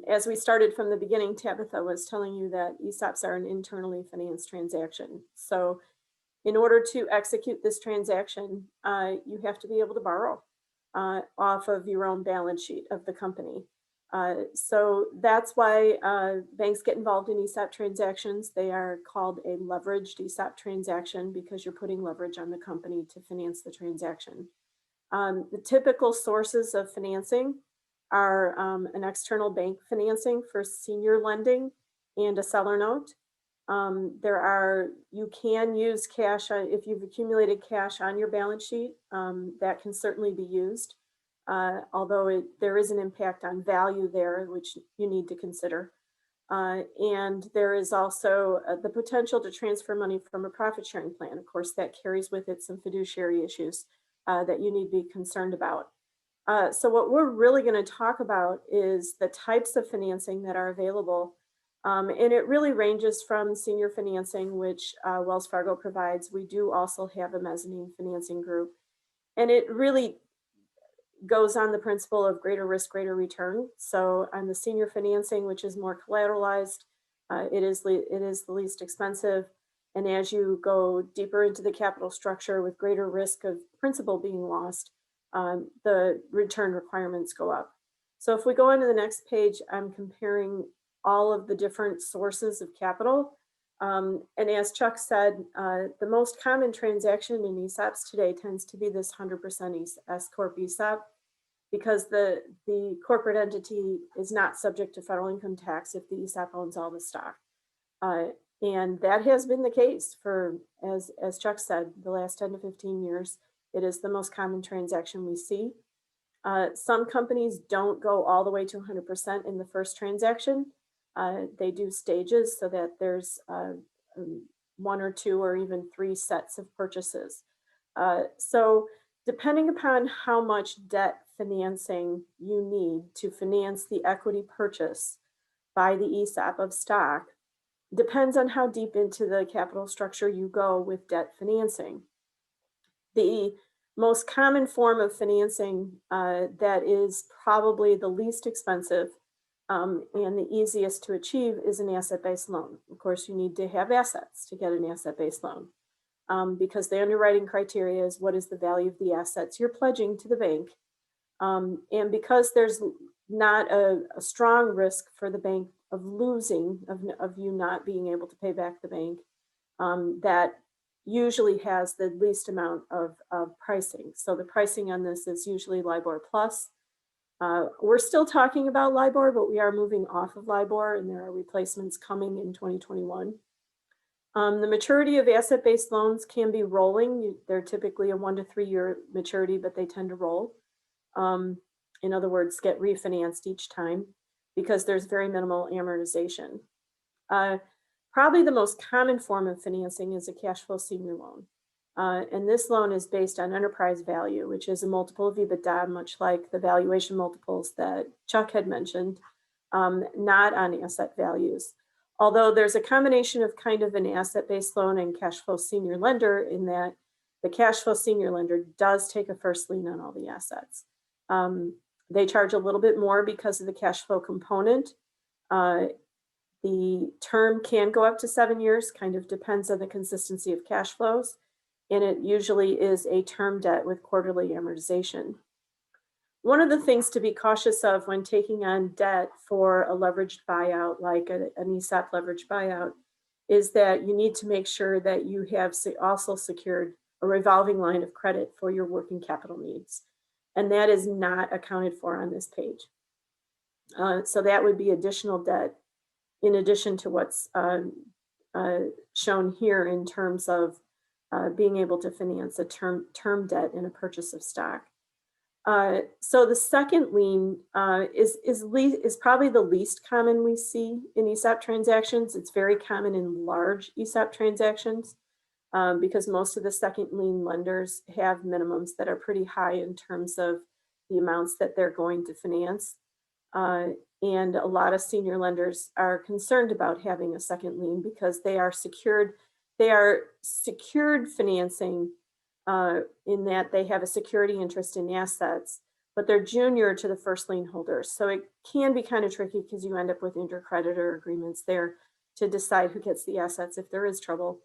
Speaker 4: As we started from the beginning, Tabitha was telling you that ESOPs are an internally financed transaction. So in order to execute this transaction, you have to be able to borrow off of your own balance sheet of the company. So that's why banks get involved in ESOP transactions. They are called a leveraged ESOP transaction because you're putting leverage on the company to finance the transaction. The typical sources of financing are an external bank financing for senior lending and a seller note. You can use cash if you've accumulated cash on your balance sheet, that can certainly be used. Although there is an impact on value there, which you need to consider. And there is also the potential to transfer money from a profit sharing plan. Of course, that carries with it some fiduciary issues that you need to be concerned about. So what we're really going to talk about is the types of financing that are available. And it really ranges from senior financing, which Wells Fargo provides. We do also have a mezzanine financing group. And it really goes on the principle of greater risk, greater return. So on the senior financing, which is more collateralized, it is the least expensive. And as you go deeper into the capital structure with greater risk of principal being lost, the return requirements go up. So if we go on to the next page, I'm comparing all of the different sources of capital. And as Chuck said, the most common transaction in ESOPs today tends to be this 100% S-Corp ESOP, because the corporate entity is not subject to federal income tax if the ESOP owns all the stock. And that has been the case for, as Chuck said, the last 10 to 15 years. It is the most common transaction we see. Some companies don't go all the way to 100% in the first transaction. They do stages so that there's 1 or 2 or even 3 sets of purchases. So depending upon how much debt financing you need to finance the equity purchase by the ESOP of stock, depends on how deep into the capital structure you go with debt financing. The most common form of financing that is probably the least expensive and the easiest to achieve is an asset-based loan. Of course, you need to have assets to get an asset-based loan because the underwriting criteria is what is the value of the assets you're pledging to the bank. And because there's not a strong risk for the bank of losing, of you not being able to pay back the bank, that usually has the least amount of pricing. So the pricing on this is usually LIBOR plus. We're still talking about LIBOR, but we are moving off of LIBOR and there are replacements coming in 2021. The maturity of asset-based loans can be rolling. They're typically a 1 to 3 year maturity, but they tend to roll. In other words, get refinanced each time because there's very minimal amortization. Probably the most common form of financing is a cash flow senior loan. And this loan is based on enterprise value, which is a multiple of EBITDA, much like the valuation multiples that Chuck had mentioned, not on asset values. Although there's a combination of kind of an asset-based loan and cash flow senior lender in that the cash flow senior lender does take a first lien on all the assets. They charge a little bit more because of the cash flow component. The term can go up to 7 years, kind of depends on the consistency of cash flows. And it usually is a term debt with quarterly amortization. One of the things to be cautious of when taking on debt for a leveraged buyout, like an ESOP leveraged buyout, is that you need to make sure that you have also secured a revolving line of credit for your working capital needs. And that is not accounted for on this page. So that would be additional debt in addition to what's shown here in terms of being able to finance a term debt in a purchase of stock. So the second lien is probably the least common we see in ESOP transactions. It's very common in large ESOP transactions because most of the second lien lenders have minimums that are pretty high in terms of the amounts that they're going to finance. And a lot of senior lenders are concerned about having a second lien because they are secured financing in that they have a security interest in assets, but they're junior to the first lien holders. So it can be kind of tricky because you end up with intercreditor agreements there to decide who gets the assets if there is trouble.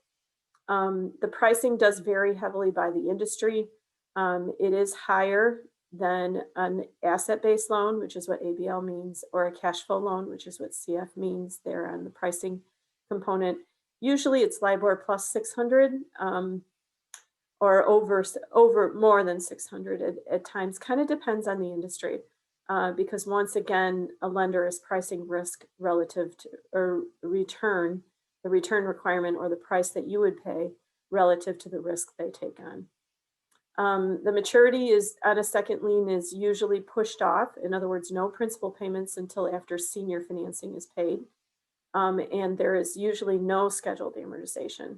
Speaker 4: The pricing does vary heavily by the industry. It is higher than an asset-based loan, which is what ABL means, or a cash flow loan, which is what CF means there on the pricing component. Usually it's LIBOR plus 600 or over more than 600 at times. Kind of depends on the industry because once again, a lender is pricing risk relative to or return, the return requirement or the price that you would pay relative to the risk they take on. The maturity is on a second lien is usually pushed off. In other words, no principal payments until after senior financing is paid. And there is usually no scheduled amortization.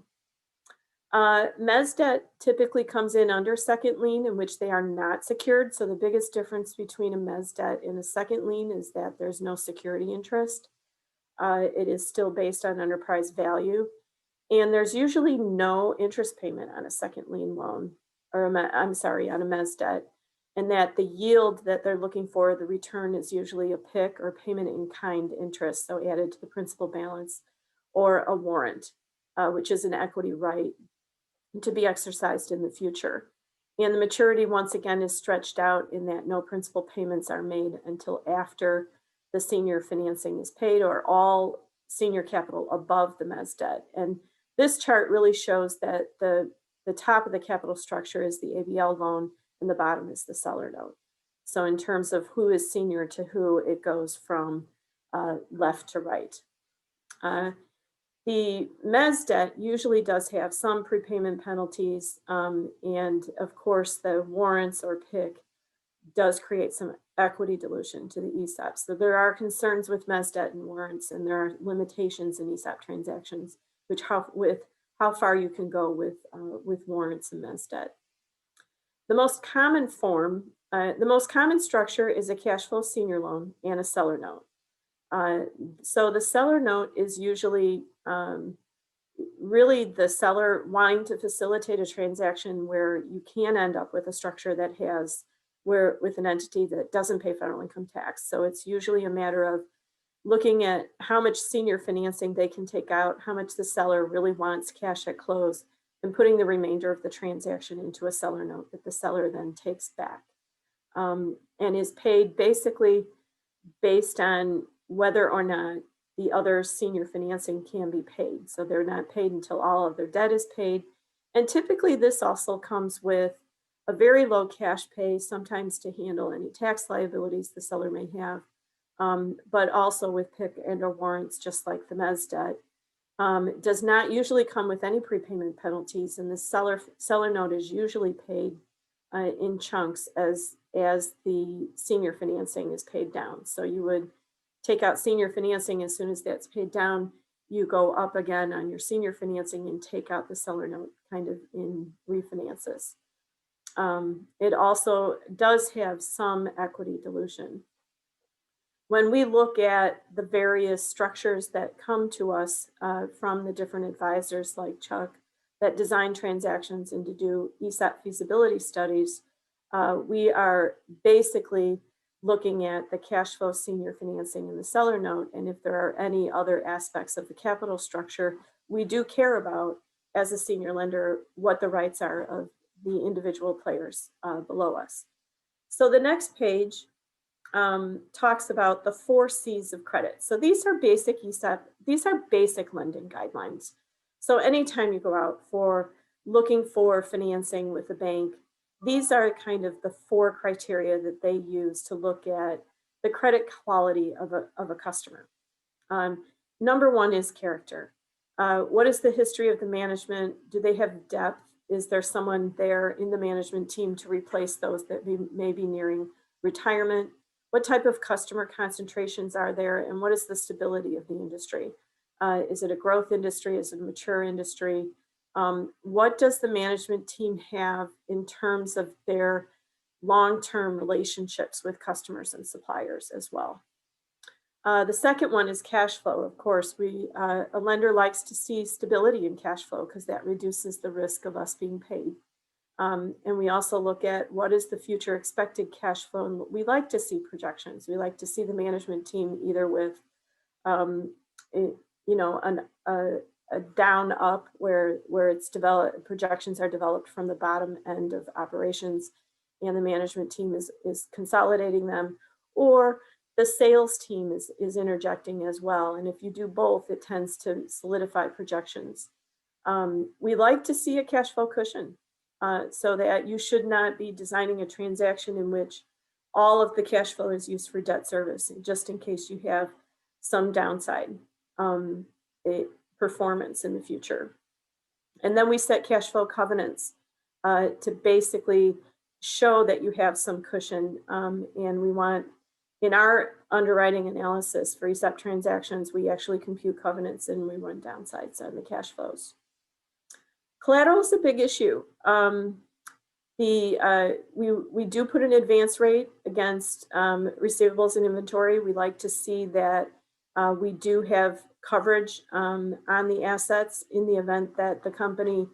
Speaker 4: Mezz debt typically comes in under second lien in which they are not secured. So the biggest difference between a mezz debt and a second lien is that there's no security interest. It is still based on enterprise value. And there's usually no interest payment on a second lien loan, or on a mezz debt. And that the yield that they're looking for, the return is usually a PIK or payment in kind interest, so added to the principal balance, or a warrant, which is an equity right to be exercised in the future. And the maturity, once again, is stretched out in that no principal payments are made until after the senior financing is paid or all senior capital above the mezz debt. And this chart really shows that the top of the capital structure is the ABL loan and the bottom is the seller note. So in terms of who is senior to who, it goes from left to right. The mezz debt usually does have some prepayment penalties, and of course the warrants or PIK does create some equity dilution to the ESOP. So there are concerns with mezz debt and warrants, and there are limitations in ESOP transactions, which with how far you can go with warrants and mezz debt. The most common form, the most common structure is a cash flow senior loan and a seller note. So the seller note is usually really the seller wanting to facilitate a transaction where you can end up with a structure that has with an entity that doesn't pay federal income tax. So it's usually a matter of looking at how much senior financing they can take out, how much the seller really wants cash at close, and putting the remainder of the transaction into a seller note that the seller then takes back and is paid basically based on whether or not the other senior financing can be paid. So they're not paid until all of their debt is paid. And typically this also comes with a very low cash pay, sometimes to handle any tax liabilities the seller may have, but also with PIK and or warrants, just like the mezz debt. It does not usually come with any prepayment penalties, and the seller note is usually paid in chunks as the senior financing is paid down. So you would take out senior financing as soon as that's paid down, you go up again on your senior financing and take out the seller note kind of in refinances. It also does have some equity dilution. When we look at the various structures that come to us from the different advisors like Chuck that design transactions and to do ESOP feasibility studies, we are basically looking at the cash flow senior financing and the seller note. And if there are any other aspects of the capital structure, we do care about, as a senior lender, what the rights are of the individual players below us. So the next page talks about the 4 C's of credit. So these are basic ESOP, these are basic lending guidelines. So anytime you go out for looking for financing with a bank, these are kind of the 4 criteria that they use to look at the credit quality of a customer. Number 1 is character. What is the history of the management? Do they have depth? Is there someone there in the management team to replace those that may be nearing retirement? What type of customer concentrations are there? And what is the stability of the industry? Is it a growth industry? Is it a mature industry? What does the management team have in terms of their long-term relationships with customers and suppliers as well. The second one is cash flow. Of course, a lender likes to see stability in cash flow because that reduces the risk of us being paid. And we also look at what is the future expected cash flow. And we like to see projections. We like to see the management team either with, a down up where it's developed, projections are developed from the bottom end of operations and the management team is consolidating them, or the sales team is interjecting as well. And if you do both, it tends to solidify projections. We like to see a cash flow cushion so that you should not be designing a transaction in which all of the cash flow is used for debt service, just in case you have some downside performance in the future. And then we set cash flow covenants to basically show that you have some cushion. And we want, in our underwriting analysis for ESOP transactions, we actually compute covenants and we run downsides on the cash flows. Collateral is a big issue. We do put an advance rate against receivables and inventory. We like to see that we do have coverage on the assets in the event that the company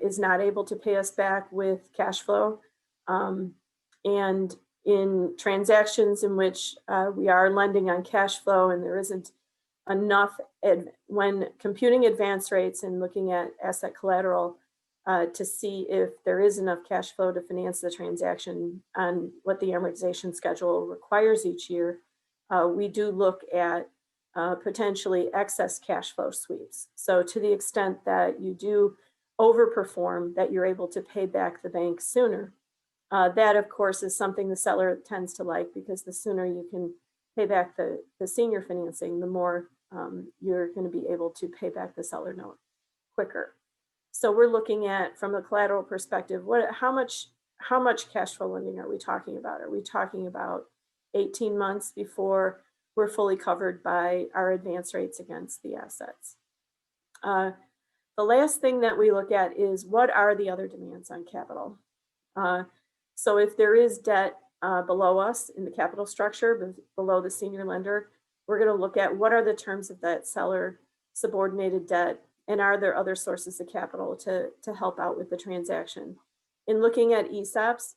Speaker 4: is not able to pay us back with cash flow. And in transactions in which we are lending on cash flow and there isn't enough, when computing advance rates and looking at asset collateral to see if there is enough cash flow to finance the transaction on what the amortization schedule requires each year, we do look at potentially excess cash flow sweeps. So to the extent that you do overperform, that you're able to pay back the bank sooner. That, of course, is something the seller tends to like, because the sooner you can pay back the senior financing, the more you're going to be able to pay back the seller note quicker. So we're looking at, from a collateral perspective, how much cash flow lending are we talking about? Are we talking about 18 months before we're fully covered by our advance rates against the assets? The last thing that we look at is, what are the other demands on capital? So if there is debt below us in the capital structure, below the senior lender, we're going to look at what are the terms of that seller subordinated debt, and are there other sources of capital to help out with the transaction. In looking at ESOPs,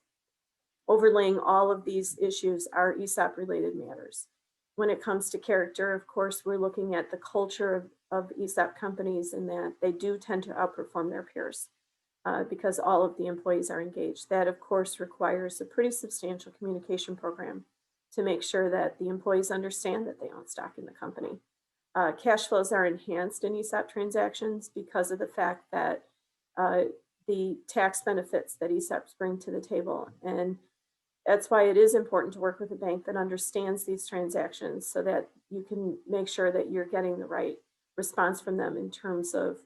Speaker 4: overlaying all of these issues are ESOP related matters. When it comes to character, of course, we're looking at the culture of ESOP companies, and that they do tend to outperform their peers because all of the employees are engaged. That, of course, requires a pretty substantial communication program to make sure that the employees understand that they own stock in the company. Cash flows are enhanced in ESOP transactions because of the fact that the tax benefits that ESOPs bring to the table. And that's why it is important to work with a bank that understands these transactions, so that you can make sure that you're getting the right response from them in terms of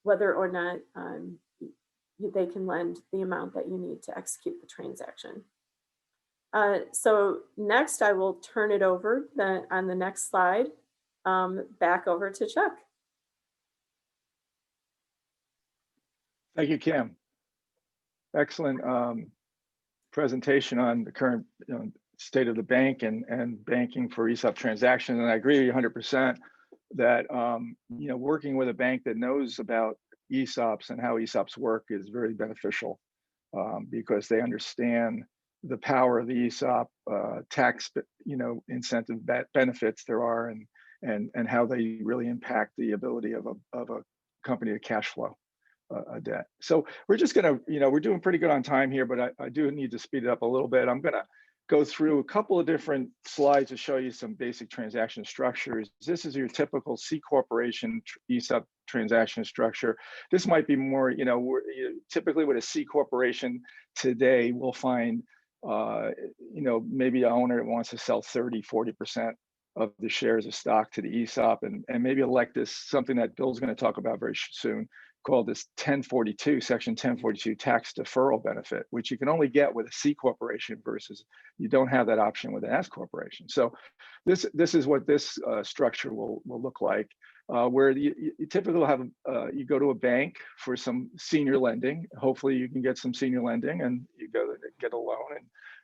Speaker 4: whether or not they can lend the amount that you need to execute the transaction. So next, I will turn it over on the next slide, back over to Chuck.
Speaker 2: Thank you, Kim. Excellent presentation on the current state of the bank and banking for ESOP transactions. And I agree 100% that working with a bank that knows about ESOPs and how ESOPs work is very beneficial because they understand the power of the ESOP tax incentive benefits there are, and how they really impact the ability of a company to cash flow a debt. So we're just gonna, we're doing pretty good on time here, but I do need to speed it up a little bit. I'm gonna go through a couple of different slides to show you some basic transaction structures. This is your typical C corporation ESOP transaction structure. This might be more, typically with a C corporation today, we'll find, maybe an owner wants to sell 30–40% of the shares of stock to the ESOP, and maybe elect this, something that Bill's going to talk about very soon, called this 1042, section 1042 tax deferral benefit, which you can only get with a C corporation versus you don't have that option with an S corporation. So this is what this structure will look like, where you typically have, you go to a bank for some senior lending. Hopefully you can get some senior lending and you go get a loan,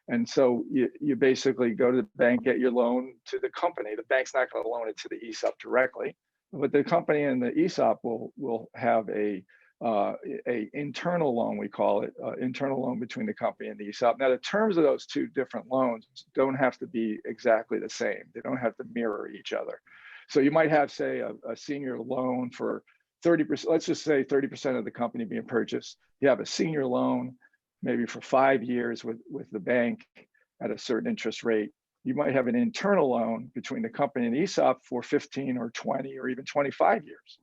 Speaker 2: And so you basically go to the bank, get your loan to the company. The bank's not going to loan it to the ESOP directly, but the company and the ESOP will have a internal loan, we call it, internal loan between the company and the ESOP. Now, the terms of those two different loans don't have to be exactly the same. They don't have to mirror each other. So you might have, say, a senior loan for 30%, let's just say 30% of the company being purchased. You have a senior loan maybe for 5 years with the bank at a certain interest rate. You might have an internal loan between the company and the ESOP for 15 or 20 or even 25 years.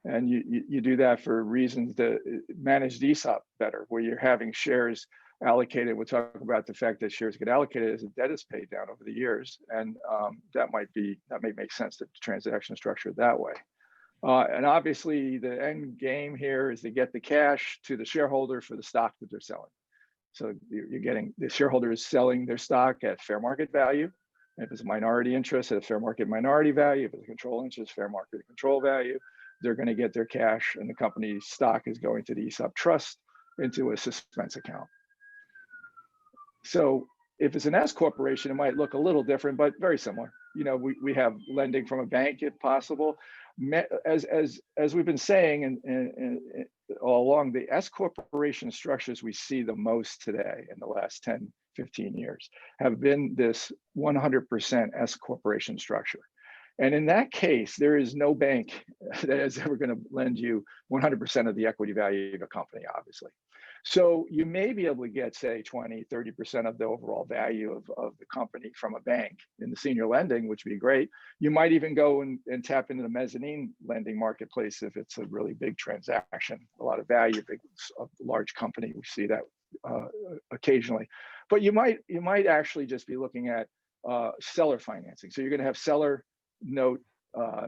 Speaker 2: And you do that for reasons to manage the ESOP better, where you're having shares allocated. We'll talk about the fact that shares get allocated as the debt is paid down over the years. And that may make sense to transaction structure it that way. And obviously the end game here is to get the cash to the shareholder for the stock that they're selling. So you're getting, the shareholder is selling their stock at fair market value. If it's a minority interest, at a fair market minority value. If it's a control interest, fair market control value. They're going to get their cash, and the company's stock is going to the ESOP trust into a suspense account. So if it's an S corporation, it might look a little different, but very similar. You know, we have lending from a bank if possible. As we've been saying and all along, the S corporation structures we see the most today in the last 10, 15 years have been this 100% S corporation structure. And in that case, there is no bank that is ever going to lend you 100% of the equity value of a company, obviously. So you may be able to get, say, 20, 30% of the overall value of the company from a bank in the senior lending, which would be great. You might even go and tap into the mezzanine lending marketplace if it's a really big transaction, a lot of value, a large company. We see that occasionally. But you might actually just be looking at seller financing. So you're going to have seller note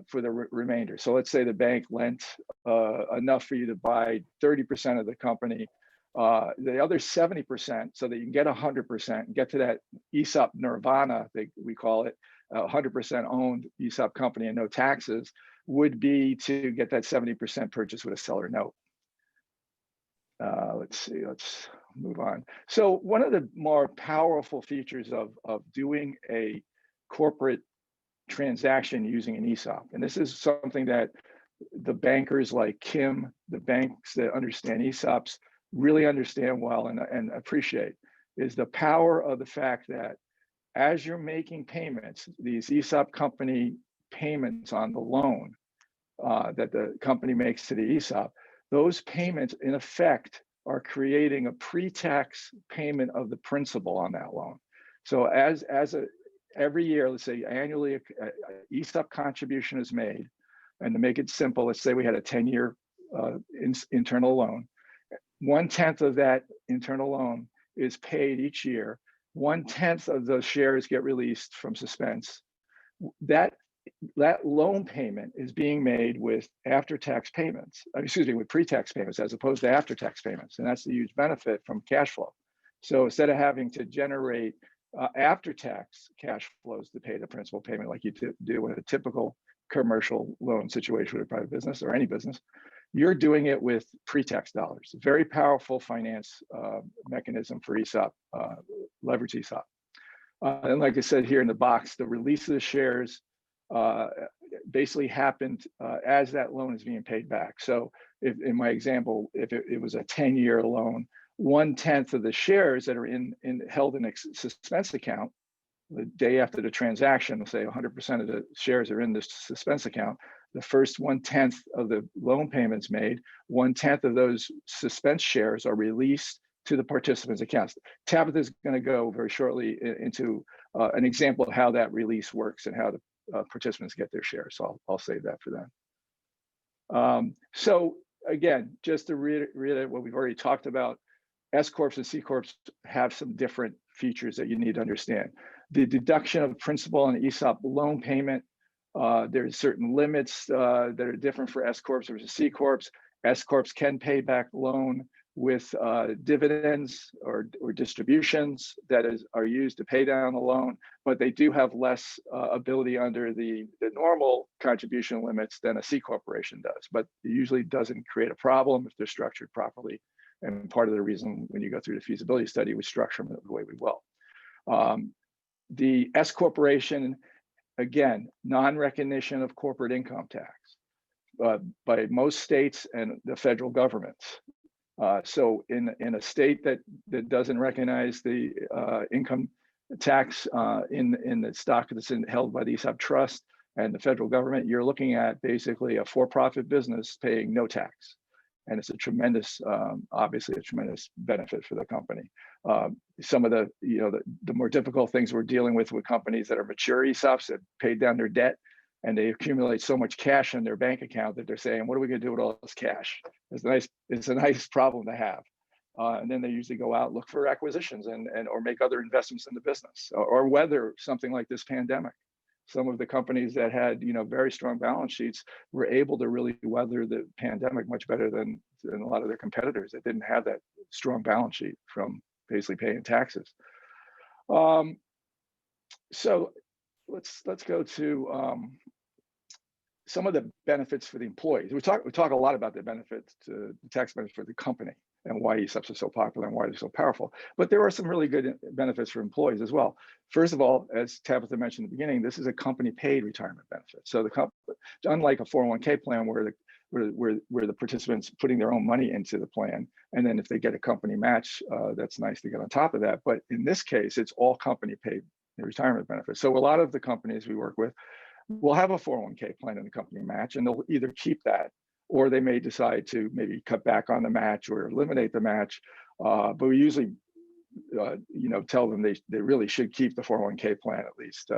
Speaker 2: for the remainder. So let's say the bank lent enough for you to buy 30% of the company, the other 70%, so that you can get 100% and get to that ESOP nirvana, we call it, 100% owned ESOP company and no taxes, would be to get that 70% purchase with a seller note. Let's see, let's move on. So one of the more powerful features of doing a corporate transaction using an ESOP, and this is something that the bankers like Kim, the banks that understand ESOPs, really understand well and appreciate, is the power of the fact that as you're making payments, these ESOP company payments on the loan that the company makes to the ESOP, those payments in effect are creating a pre-tax payment of the principal on that loan. So every year, let's say annually, a ESOP contribution is made, and to make it simple, let's say we had a 10-year internal loan. 1/10 of that internal loan is paid each year. 1/10 of those shares get released from suspense. That loan payment is being made with after-tax payments, with pre-tax payments as opposed to after-tax payments. And that's the huge benefit from cash flow. So instead of having to generate after-tax cash flows to pay the principal payment like you do in a typical commercial loan situation with a private business or any business, you're doing it with pre-tax dollars. Very powerful finance mechanism for ESOP, leverage ESOP. And like I said here in the box, the release of the shares basically happened as that loan is being paid back. So if, in my example, if it was a 10-year loan, 1/10 of the shares that are held in a suspense account, the day after the transaction, let's say 100% of the shares are in this suspense account, the first 1/10 of the loan payments made, 1/10 of those suspense shares are released to the participants' accounts. Tabitha is going to go very shortly into an example of how that release works and how the participants get their shares. So I'll save that for them. So again, just to reiterate what we've already talked about, S Corps and C Corps have some different features that you need to understand. The deduction of principal and ESOP loan payment, there's certain limits that are different for S Corps versus C Corps. S Corps can pay back loan with dividends or distributions that are used to pay down the loan, but they do have less ability under the normal contribution limits than a C corporation does. But it usually doesn't create a problem if they're structured properly. And part of the reason when you go through the feasibility study, we structure them the way we will. The S corporation, again, non-recognition of corporate income tax by most states and the federal governments. So in a state that doesn't recognize the income tax in the stock that's held by the ESOP trust and the federal government, you're looking at basically a for-profit business paying no tax. And it's a tremendous, obviously a tremendous benefit for the company. Some of the, the more difficult things we're dealing with companies that are mature ESOPs that paid down their debt and they accumulate so much cash in their bank account that they're saying, what are we gonna do with all this cash? It's a nice problem to have. And then they usually go out, look for acquisitions or make other investments in the business or weather something like this pandemic. Some of the companies that had, very strong balance sheets were able to really weather the pandemic much better than a lot of their competitors that didn't have that strong balance sheet from basically paying taxes. So let's go to some of the benefits for the employees. We talk a lot about the benefits to the tax benefits for the company and why ESOPs are so popular and why they're so powerful. But there are some really good benefits for employees as well. First of all, as Tabitha mentioned at the beginning, this is a company paid retirement benefit. So the company, unlike a 401k plan where the participants putting their own money into the plan, and then if they get a company match, that's nice to get on top of that. But in this case, it's all company paid retirement benefits. So a lot of the companies we work with will have a 401k plan in the company match, and they'll either keep that or they may decide to maybe cut back on the match or eliminate the match. But we usually, tell them they really should keep the 401k plan at least,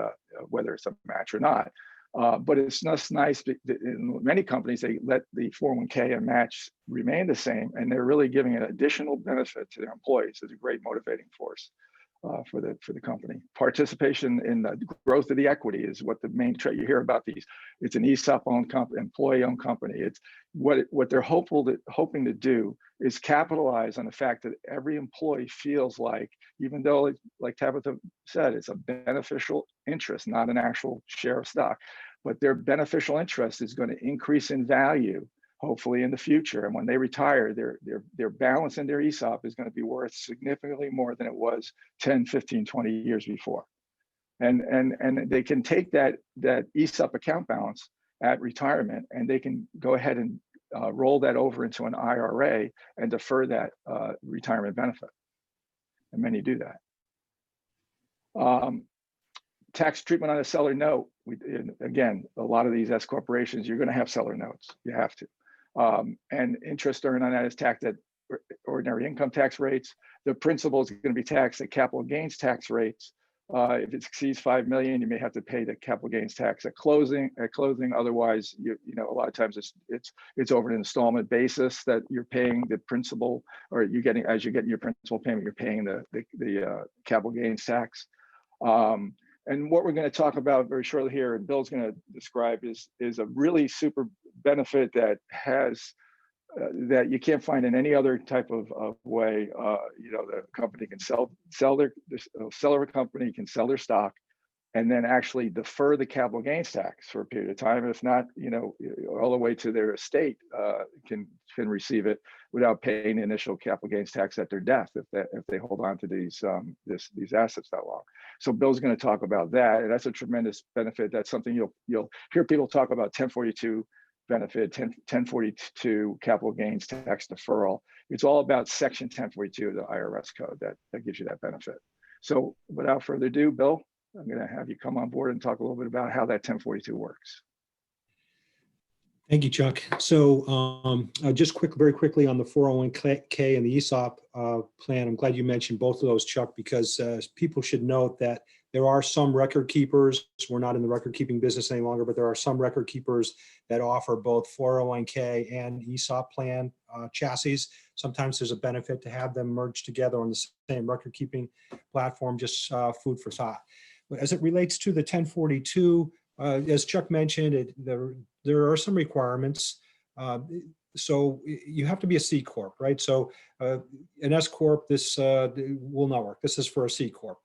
Speaker 2: whether it's a match or not. But it's just nice. In many companies, they let the 401k and match remain the same, and they're really giving an additional benefit to their employees. It's a great motivating force for the company. Participation in the growth of the equity is what the main trait you hear about these. It's an ESOP-owned employee-owned company. It's what they're hoping to do is capitalize on the fact that every employee feels like, even though, like Tabitha said, it's a beneficial interest, not an actual share of stock, but their beneficial interest is going to increase in value, hopefully in the future. And when they retire, their balance in their ESOP is going to be worth significantly more than it was 10, 15, 20 years before. And they can take that ESOP account balance at retirement, and they can go ahead and roll that over into an IRA and defer that retirement benefit. And many do that. Tax treatment on a seller note. Again, a lot of these S corporations, you're going to have seller notes. You have to. And interest earned on that is taxed at ordinary income tax rates. The principal is going to be taxed at capital gains tax rates. If it exceeds 5 million, you may have to pay the capital gains tax at closing. Otherwise, a lot of times it's over an installment basis that you're paying the principal, or as you get your principal payment, you're paying the capital gains tax. And what we're going to talk about very shortly here, and Bill's going to describe, is a really super benefit that has that you can't find in any other type of way. The company can sell their seller of a company can sell their stock, and then actually defer the capital gains tax for a period of time. If not, all the way to their estate can receive it without paying the initial capital gains tax at their death if they hold on to these assets that long. So Bill's going to talk about that, and that's a tremendous benefit. That's something you'll hear people talk about. 1042 benefit, 1042 capital gains tax deferral. It's all about Section 1042 of the IRS code that gives you that benefit. So without further ado, Bill, I'm going to have you come on board and talk a little bit about how that 1042 works.
Speaker 1: Thank you, Chuck. So just very quickly on the 401k and the ESOP plan, I'm glad you mentioned both of those, Chuck, because people should note that there are some record keepers. We're not in the record keeping business any longer, but there are some record keepers that offer both 401k and ESOP plan chassis. Sometimes there's a benefit to have them merged together on the same record keeping platform, just food for thought. But as it relates to the 1042, as Chuck mentioned, there are some requirements. So you have to be a C Corp, right? So an S Corp, this will not work. This is for a C Corp.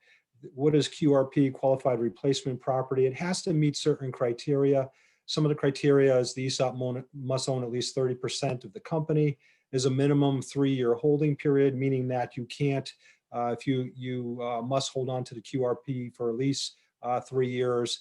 Speaker 1: What is QRP, qualified replacement property? It has to meet certain criteria. Some of the criteria is the ESOP must own at least 30% of the company. There's a minimum 3-year holding period, meaning that you can't If you must hold on to the QRP for at least 3 years.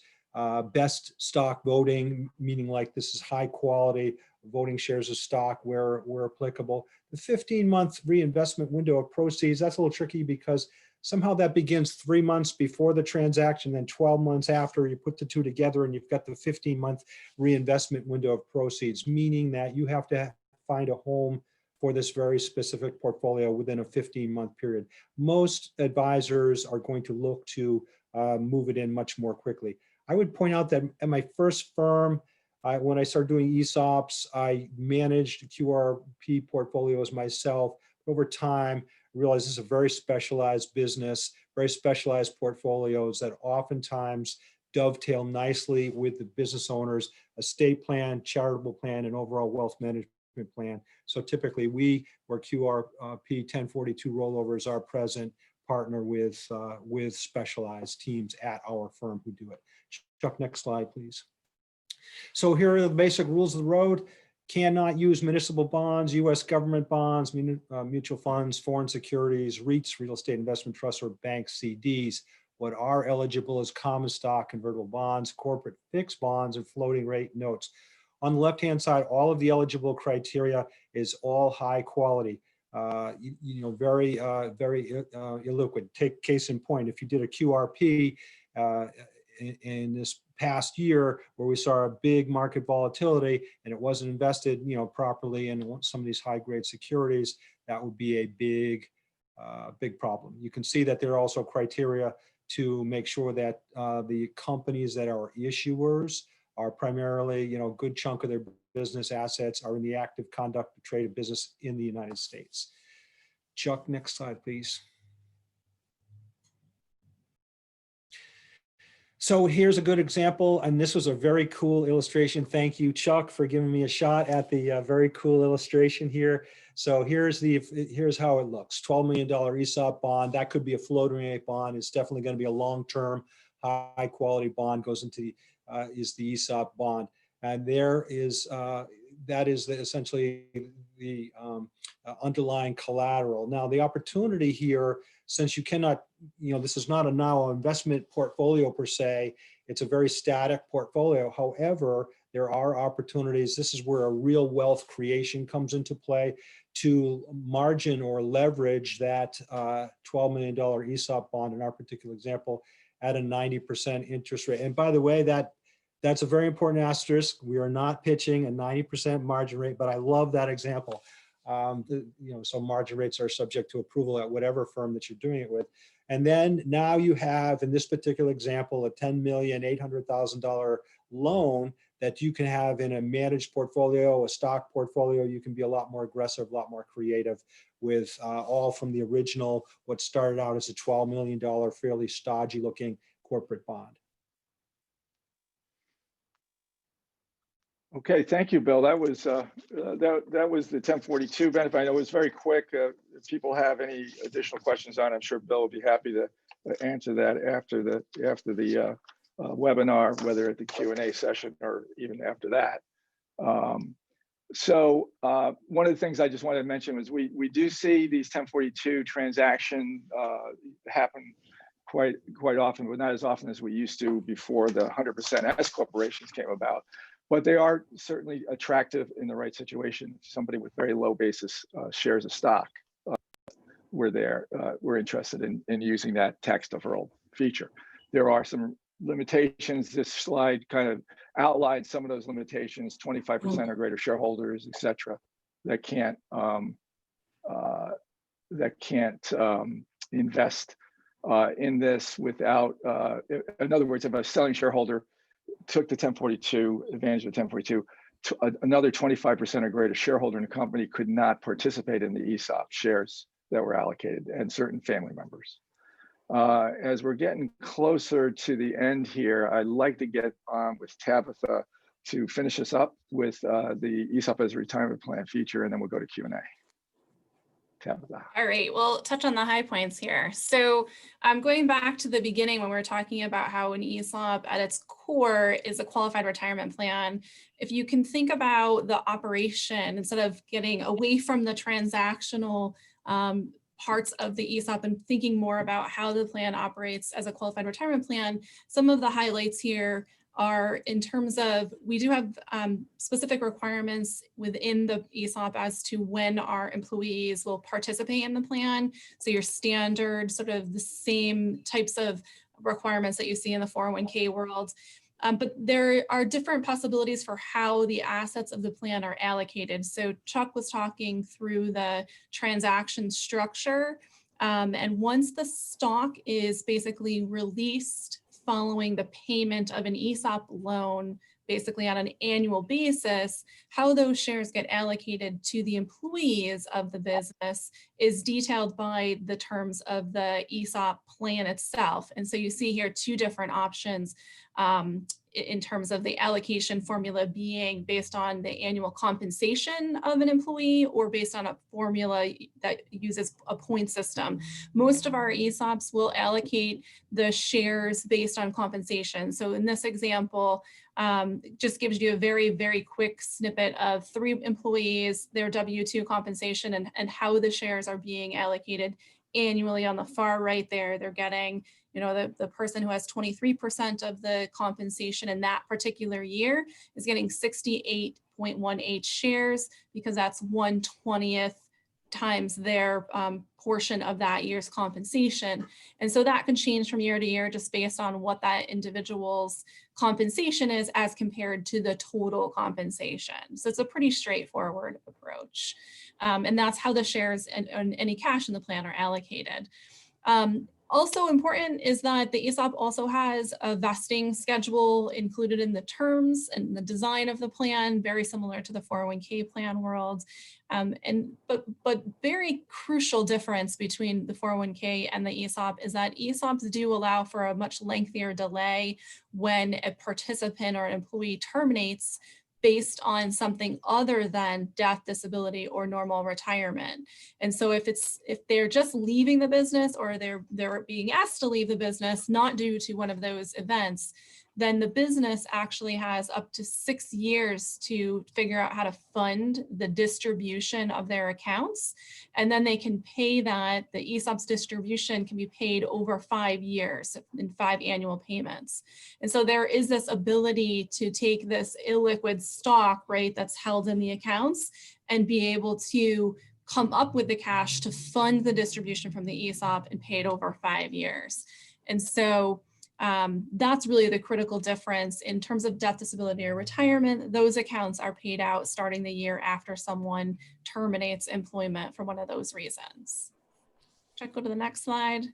Speaker 1: Best stock voting, meaning like this is high quality voting shares of stock where applicable. The 15-month reinvestment window of proceeds, that's a little tricky because somehow that begins 3 months before the transaction, then 12 months after. You put the two together and you've got the 15-month reinvestment window of proceeds, meaning that you have to find a home for this very specific portfolio within a 15-month period. Most advisors are going to look to move it in much more quickly. I would point out that at my first firm, when I started doing ESOPs, I managed QRP portfolios myself. Over time, I realized this is a very specialized business, very specialized portfolios that oftentimes dovetail nicely with the business owner's estate plan, charitable plan, and overall wealth management plan. So typically where QRP 1042 rollovers are present, partner with specialized teams at our firm who do it. Chuck, next slide, please. So here are the basic rules of the road. Cannot use municipal bonds, US government bonds, mutual funds, foreign securities, REITs, real estate investment trusts, or bank CDs. What are eligible is common stock, convertible bonds, corporate fixed bonds, and floating rate notes. On the left-hand side, all of the eligible criteria is all high quality, very illiquid. Take case in point, if you did a QRP in this past year where we saw a big market volatility and it wasn't invested, properly in some of these high-grade securities, that would be a big problem. You can see that there are also criteria to make sure that the companies that are issuers are primarily, a good chunk of their business assets are in the active conduct of trade of business in the United States. Chuck, next slide, please. So here's a good example, and this was a very cool illustration. Thank you, Chuck, for giving me a shot at the very cool illustration here. So here's how it looks. $12 million ESOP bond. That could be a floating rate bond. It's definitely going to be a long-term, high-quality bond. Goes into the is the ESOP bond, and there is that is essentially the underlying collateral. Now, the opportunity here, since you cannot, this is not now an investment portfolio per se, it's a very static portfolio. However, there are opportunities. This is where a real wealth creation comes into play to margin or leverage that $12 million ESOP bond in our particular example at a 90% interest rate. And by the way, that's a very important asterisk. We are not pitching a 90% margin rate, but I love that example. So margin rates are subject to approval at whatever firm that you're doing it with. And then now you have, in this particular example, a $10,800,000 loan that you can have in a managed portfolio, a stock portfolio. You can be a lot more aggressive, a lot more creative with all from the original, what started out as a $12 million, fairly stodgy looking corporate bond.
Speaker 2: Okay, thank you, Bill. That was the 1042 benefit. I know it was very quick. If people have any additional questions on it, I'm sure Bill will be happy to answer that after the webinar, whether at the Q&A session or even after that. So one of the things I just wanted to mention was we do see these 1042 transactions happen quite often, but not as often as we used to before the 100% S corporations came about. But they are certainly attractive in the right situation. Somebody with very low basis shares of stock, we're interested in using that tax deferral feature. There are some limitations. This slide kind of outlines some of those limitations: 25% or greater shareholders, et cetera, that can't invest in this without. In other words, if a selling shareholder took the 1042 advantage of 1042, another 25% or greater shareholder in the company could not participate in the ESOP shares that were allocated, and certain family members. As we're getting closer to the end here, I'd like to get on with Tabitha to finish us up with the ESOP as a retirement plan feature, and then we'll go to Q&A. Tabitha.
Speaker 3: All right, we'll touch on the high points here. So I'm going back to the beginning when we were talking about how an ESOP at its core is a qualified retirement plan. If you can think about the operation, instead of getting away from the transactional parts of the ESOP and thinking more about how the plan operates as a qualified retirement plan, some of the highlights here are in terms of, we do have specific requirements within the ESOP as to when our employees will participate in the plan. So your standard sort of the same types of requirements that you see in the 401k world. But there are different possibilities for how the assets of the plan are allocated. So Chuck was talking through the transaction structure. And once the stock is basically released following the payment of an ESOP loan, basically on an annual basis, how those shares get allocated to the employees of the business is detailed by the terms of the ESOP plan itself. And so you see here two different options in terms of the allocation formula being based on the annual compensation of an employee or based on a formula that uses a point system. Most of our ESOPs will allocate the shares based on compensation. So in this example, just gives you a very, very quick snippet of 3 employees, their W-2 compensation and how the shares are being allocated annually. On the far right there, they're getting, you know, the person who has 23% of the compensation in that particular year is getting 68.18 shares because that's 1/20th times their portion of that year's compensation. And so that can change from year to year just based on what that individual's compensation is as compared to the total compensation. So it's a pretty straightforward approach. And that's how the shares and any cash in the plan are allocated. Also important is that the ESOP also has a vesting schedule included in the terms and the design of the plan, very similar to the 401k plan world. But very crucial difference between the 401k and the ESOP is that ESOPs do allow for a much lengthier delay when a participant or an employee terminates based on something other than death, disability, or normal retirement. And so if they're just leaving the business or they're being asked to leave the business, not due to one of those events, then the business actually has up to 6 years to figure out how to fund the distribution of their accounts. And then they can pay that, the ESOP's distribution can be paid over 5 years in 5 annual payments. And so there is this ability to take this illiquid stock, right, that's held in the accounts and be able to come up with the cash to fund the distribution from the ESOP and pay it over 5 years. And so that's really the critical difference in terms of death, disability, or retirement. Those accounts are paid out starting the year after someone terminates employment for one of those reasons. Go to the next slide.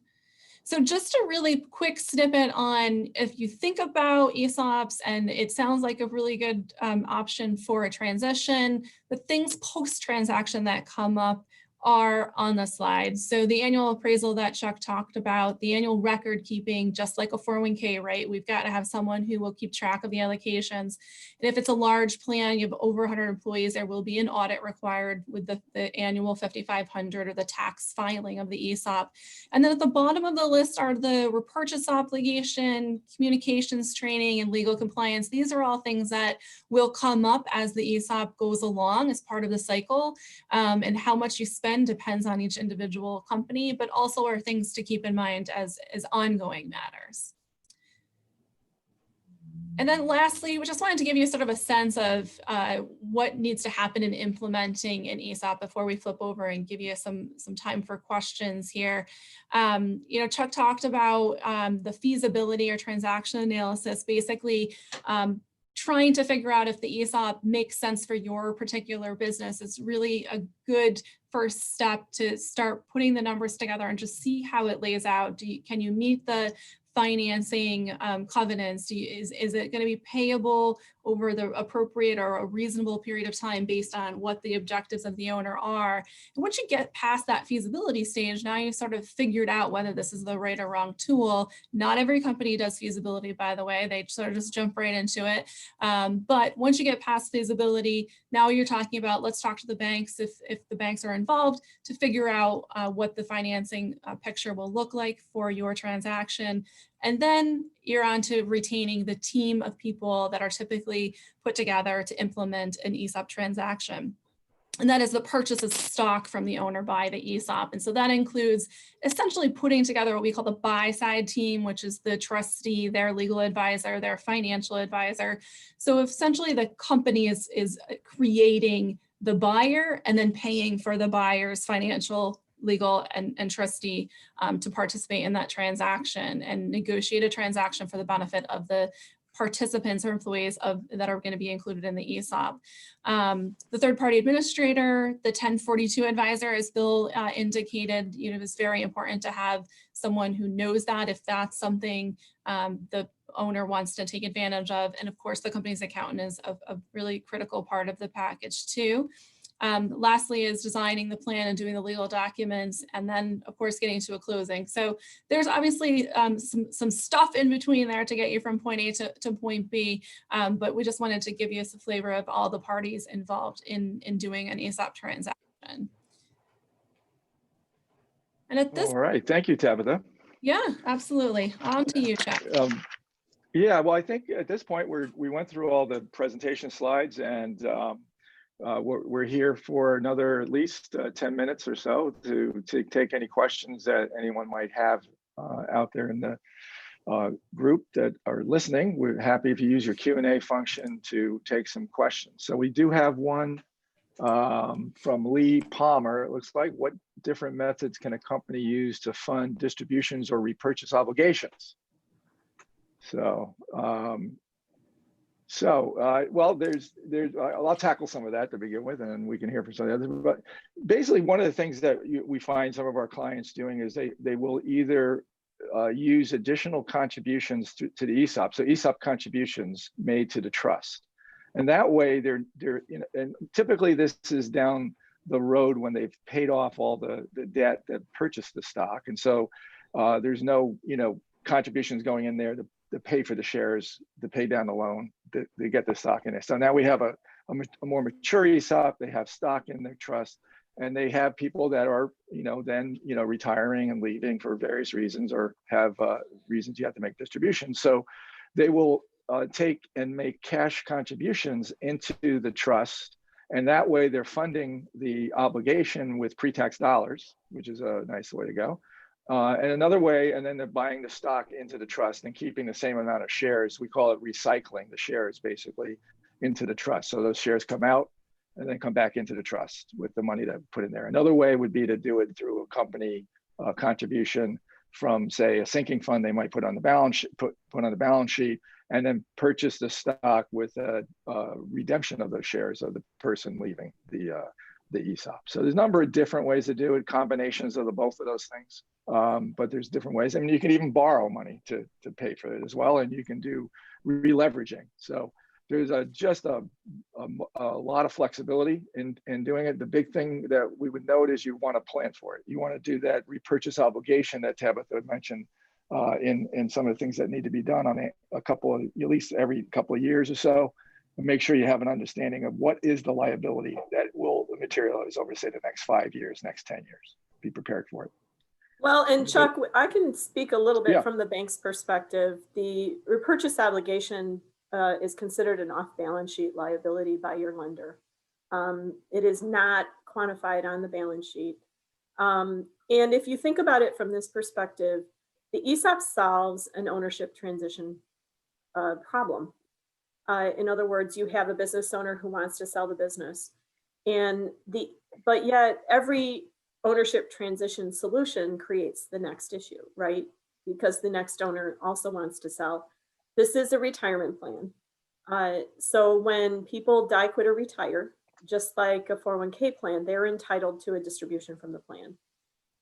Speaker 3: So just a really quick snippet on if you think about ESOPs, and it sounds like a really good option for a transition, the things post-transaction that come up are on the slide. So the annual appraisal that Chuck talked about, the annual record keeping, just like a 401k, right? We've got to have someone who will keep track of the allocations. And if it's a large plan, you have over 100 employees, there will be an audit required with the annual 5,500 or the tax filing of the ESOP. And then at the bottom of the list are the repurchase obligation, communications training, and legal compliance. These are all things that will come up as the ESOP goes along as part of the cycle, and how much you spend depends on each individual company, but also are things to keep in mind as ongoing matters. And then lastly, we just wanted to give you sort of a sense of what needs to happen in implementing an ESOP before we flip over and give you some time for questions here. You know, Chuck talked about the feasibility or transaction analysis, basically trying to figure out if the ESOP makes sense for your particular business. It's really a good first step to start putting the numbers together and just see how it lays out. Can you meet the financing covenants? Is it going to be payable over the appropriate or a reasonable period of time based on what the objectives of the owner are? And once you get past that feasibility stage, now you've sort of figured out whether this is the right or wrong tool. Not every company does feasibility, by the way. They sort of just jump right into it. But once you get past feasibility, now you're talking about, let's talk to the banks if the banks are involved to figure out what the financing picture will look like for your transaction. And then you're on to retaining the team of people that are typically put together to implement an ESOP transaction. And that is the purchase of stock from the owner by the ESOP. And so that includes essentially putting together what we call the buy side team, which is the trustee, their legal advisor, their financial advisor. So essentially the company is creating the buyer and then paying for the buyer's financial, legal, and trustee to participate in that transaction and negotiate a transaction for the benefit of the participants or employees that are going to be included in the ESOP. The third-party administrator, the 1042 advisor, as Bill indicated, is very important to have someone who knows that if that's something the owner wants to take advantage of. And of course, the company's accountant is a really critical part of the package too. Lastly is designing the plan and doing the legal documents, and then of course getting to a closing. So there's obviously some stuff in between there to get you from point A to point B, but we just wanted to give you a flavor of all the parties involved in doing an ESOP transaction. And at this
Speaker 2: All right, thank you, Tabitha.
Speaker 3: Yeah, absolutely. On to you, Chuck.
Speaker 2: Yeah, well, I think at this point we went through all the presentation slides, and we're here for another at least 10 minutes or so to take any questions that anyone might have out there in the group that are listening. We're happy if you use your Q&A function to take some questions. So we do have one from Lee Palmer. It looks like, what different methods can a company use to fund distributions or repurchase obligations? So, well, I'll tackle some of that to begin with, and we can hear from some of the others. But basically, one of the things that we find some of our clients doing is they will either use additional contributions to the ESOP, so ESOP contributions made to the trust, and that way they're and typically this is down the road when they've paid off all the debt that purchased the stock, and so there's no contributions going in there to pay for the shares, to pay down the loan, they get the stock in it. So now we have a more mature ESOP, they have stock in their trust, and they have people that are, retiring and leaving for various reasons, or have reasons you have to make distributions. So they will take and make cash contributions into the trust, and that way they're funding the obligation with pre-tax dollars, which is a nice way to go. And another way, and then they're buying the stock into the trust and keeping the same amount of shares. We call it recycling the shares basically into the trust. So those shares come out and then come back into the trust with the money that put in there. Another way would be to do it through a company contribution from, say, a sinking fund they might put on the balance sheet, put on the balance sheet, and then purchase the stock with a redemption of those shares of the person leaving the ESOP. So there's a number of different ways to do it, combinations of both of those things. But there's different ways. I mean, you can even borrow money to pay for it as well, and you can do re-leveraging. So there's just a lot of flexibility in doing it. The big thing that we would note is you want to plan for it. You want to do that repurchase obligation that Tabitha mentioned in some of the things that need to be done on at least every couple of years or so. And make sure you have an understanding of what is the liability that will materialize over, say, the next 5 years, next 10 years. Be prepared for it.
Speaker 4: Well, and Chuck, I can speak a little bit from the bank's perspective. The repurchase obligation is considered an off-balance sheet liability by your lender. It is not quantified on the balance sheet. And if you think about it from this perspective, the ESOP solves an ownership transition problem. In other words, you have a business owner who wants to sell the business, but yet every ownership transition solution creates the next issue, right? Because the next owner also wants to sell. This is a retirement plan. So when people die, quit, or retire, just like a 401k plan, they're entitled to a distribution from the plan.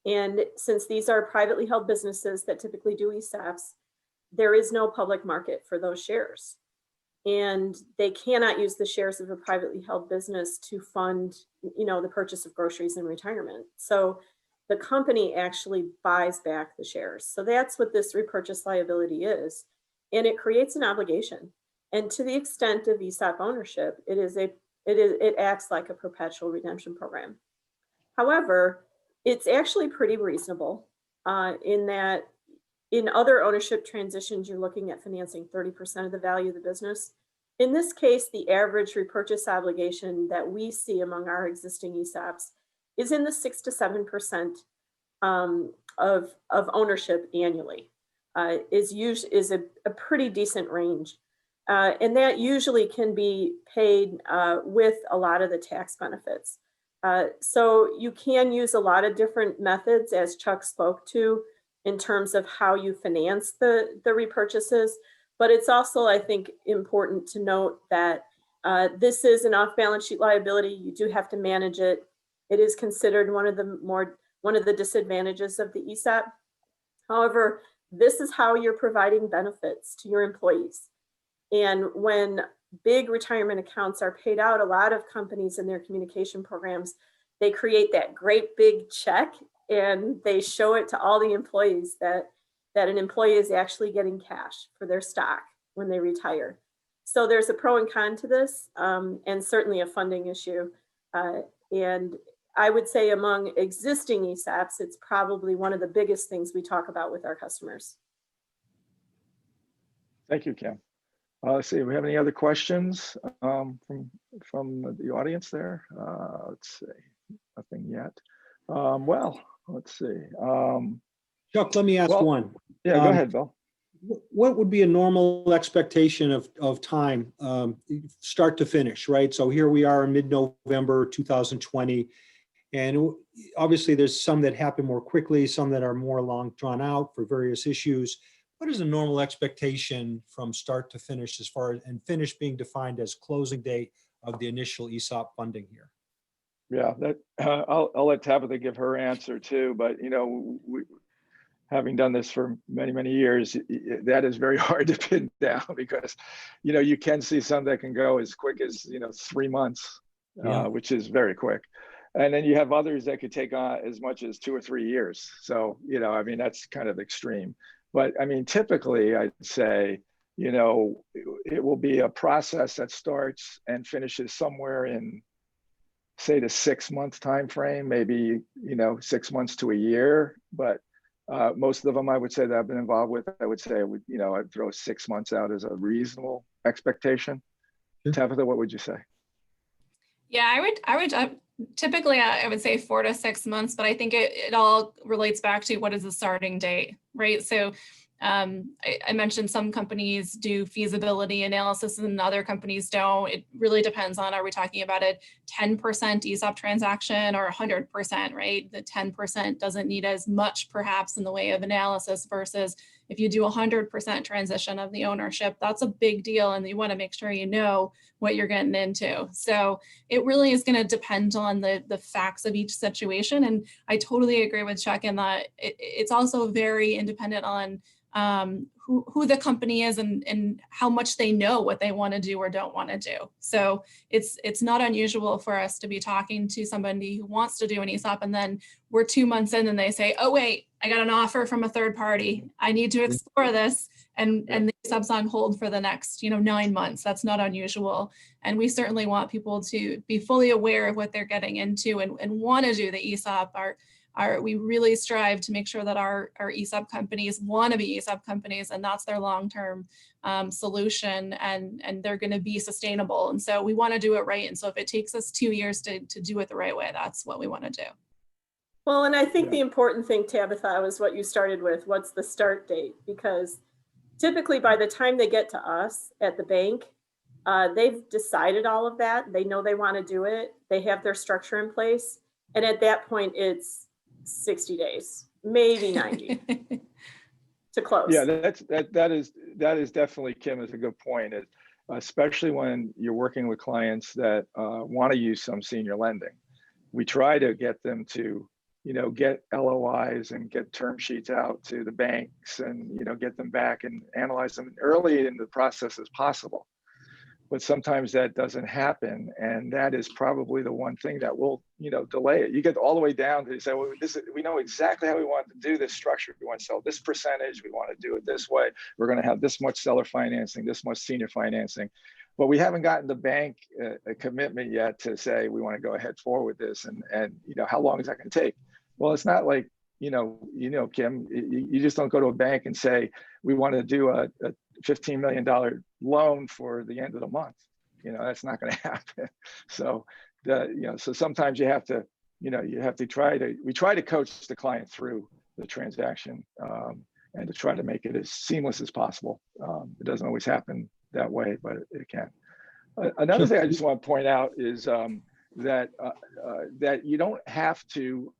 Speaker 4: And since these are privately held businesses that typically do ESOPs, there is no public market for those shares. And they cannot use the shares of a privately held business to fund, the purchase of groceries in retirement. So the company actually buys back the shares. So that's what this repurchase liability is. And it creates an obligation. And to the extent of ESOP ownership, it acts like a perpetual redemption program. However, it's actually pretty reasonable in that in other ownership transitions, you're looking at financing 30% of the value of the business. In this case, the average repurchase obligation that we see among our existing ESOPs is in the 6 to 7% of ownership annually. Is a pretty decent range. And that usually can be paid with a lot of the tax benefits. So you can use a lot of different methods, as Chuck spoke to, in terms of how you finance the repurchases. But it's also, I think, important to note that this is an off-balance sheet liability. You do have to manage it. It is considered one of the disadvantages of the ESOP. However, this is how you're providing benefits to your employees. And when big retirement accounts are paid out, a lot of companies in their communication programs, they create that great big check and they show it to all the employees that an employee is actually getting cash for their stock when they retire. So there's a pro and con to this, and certainly a funding issue. And I would say among existing ESOPs, it's probably one of the biggest things we talk about with our customers.
Speaker 2: Thank you, Kim. Let's see, do we have any other questions from the audience there? Let's see, nothing yet. Well, let's see.
Speaker 1: Chuck, let me ask one.
Speaker 2: Yeah, go ahead, Bill.
Speaker 1: What would be a normal expectation of time, start to finish, right? So here we are in mid-November 2020, and obviously there's some that happen more quickly, some that are more long drawn out for various issues. What is a normal expectation from start to finish, as far as, and finish being defined as closing date of the initial ESOP funding here?
Speaker 2: Yeah, that I'll let Tabitha give her answer too, but you know, having done this for many years, that is very hard to pin down, because you know, you can see some that can go as quick as 3 months, which is very quick, and then you have others that could take on as much as 2 or 3 years. So I mean, that's kind of extreme. But I mean, typically I'd say, it will be a process that starts and finishes somewhere in, say, the 6-month time frame, maybe 6 months to a year. But most of them, I would say, that I've been involved with, I would say, I'd throw 6 months out as a reasonable expectation. Tabitha, what would you say?
Speaker 3: Yeah, I would typically I would say 4 to 6 months, but I think it all relates back to what is the starting date, right? So I mentioned some companies do feasibility analysis and other companies don't. It really depends on, are we talking about a 10% ESOP transaction or 100%, right? The 10% doesn't need as much perhaps in the way of analysis, versus if you do 100% transition of the ownership, that's a big deal, and you want to make sure you know what you're getting into. So it really is going to depend on the facts of each situation. And I totally agree with Chuck in that it's also very independent on who the company is and how much they know what they want to do or don't want to do. So it's not unusual for us to be talking to somebody who wants to do an ESOP, and then we're 2 months in and they say, oh wait, I got an offer from a third party, I need to explore this, and the ESOP's on hold for the next 9 months. That's not unusual. And we certainly want people to be fully aware of what they're getting into and want to do the ESOP. We really strive to make sure that our ESOP companies want to be ESOP companies, and that's their long-term solution, and they're going to be sustainable. And so we want to do it right. And so if it takes us 2 years to do it the right way, that's what we want to do.
Speaker 4: Well, and I think the important thing, Tabitha, was what you started with. What's the start date? Because typically by the time they get to us at the bank, they've decided all of that. They know they want to do it. They have their structure in place. And at that point, it's 60 days, maybe 90 to close.
Speaker 2: Yeah, that is definitely, Kim, is a good point, especially when you're working with clients that want to use some senior lending. We try to get them to, get LOIs and get term sheets out to the banks and, get them back and analyze them early in the process as possible. But sometimes that doesn't happen, and that is probably the one thing that will, delay it. You get all the way down to say, well, we know exactly how we want to do this structure. We want to sell this percentage. We want to do it this way. We're going to have this much seller financing, this much senior financing, but we haven't gotten the bank a commitment yet to say we want to go ahead forward with this. And how long is that going to take? Well, it's not like Kim, you just don't go to a bank and say, we want to do a $15 million loan for the end of the month. That's not going to happen. So so sometimes you have to, we try to coach the client through the transaction and to try to make it as seamless as possible. It doesn't always happen that way, but it can. Another thing I just want to point out is that you don't have to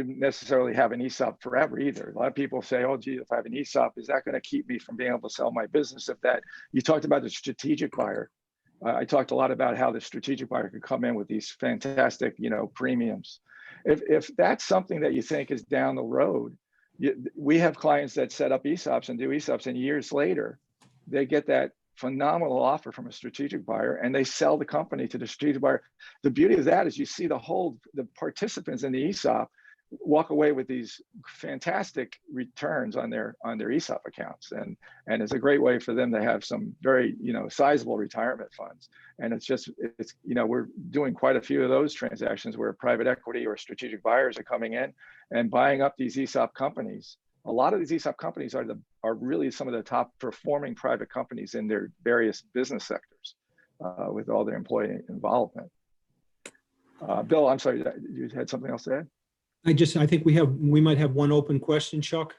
Speaker 2: necessarily have an ESOP forever either. A lot of people say, oh, gee, if I have an ESOP, is that going to keep me from being able to sell my business? You talked about the strategic buyer. I talked a lot about how the strategic buyer could come in with these fantastic, premiums. If that's something that you think is down the road, we have clients that set up ESOPs and do ESOPs, and years later, they get that phenomenal offer from a strategic buyer and they sell the company to the strategic buyer. The beauty of that is you see the participants in the ESOP walk away with these fantastic returns on their ESOP accounts. And it's a great way for them to have some very, sizable retirement funds. And it's we're doing quite a few of those transactions where private equity or strategic buyers are coming in and buying up these ESOP companies. A lot of these ESOP companies are really some of the top performing private companies in their various business sectors with all their employee involvement. Bill, I'm sorry, you had something else to add?
Speaker 1: I think we might have one open question, Chuck.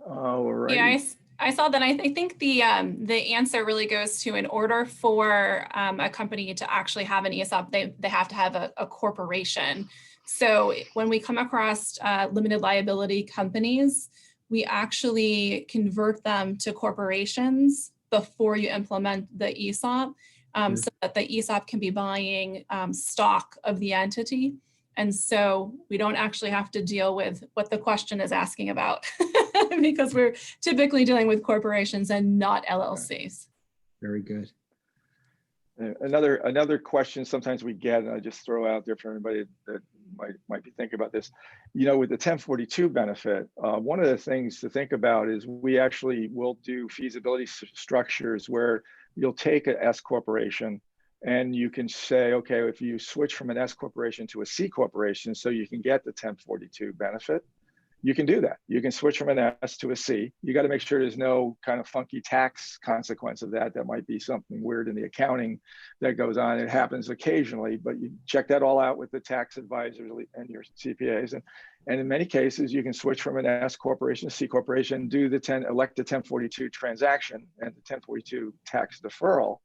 Speaker 2: All right.
Speaker 3: Yeah, I saw that. I think the answer really goes to, in order for a company to actually have an ESOP, they have to have a corporation. So when we come across limited liability companies, we actually convert them to corporations before you implement the ESOP, so that the ESOP can be buying stock of the entity. And so we don't actually have to deal with what the question is asking about because we're typically dealing with corporations and not LLCs.
Speaker 1: Very good.
Speaker 2: Another question sometimes we get, and I just throw out there for anybody that might be thinking about this, with the 1042 benefit, one of the things to think about is we actually will do feasibility structures where you'll take an S corporation and you can say, okay, if you switch from an S corporation to a C corporation so you can get the 1042 benefit, you can do that. You can switch from an S to a C. You got to make sure there's no kind of funky tax consequence of that. That might be something weird in the accounting that goes on. It happens occasionally, but you check that all out with the tax advisors and your CPAs. And in many cases, you can switch from an S corporation to C corporation, elect the 1042 transaction and the 1042 tax deferral.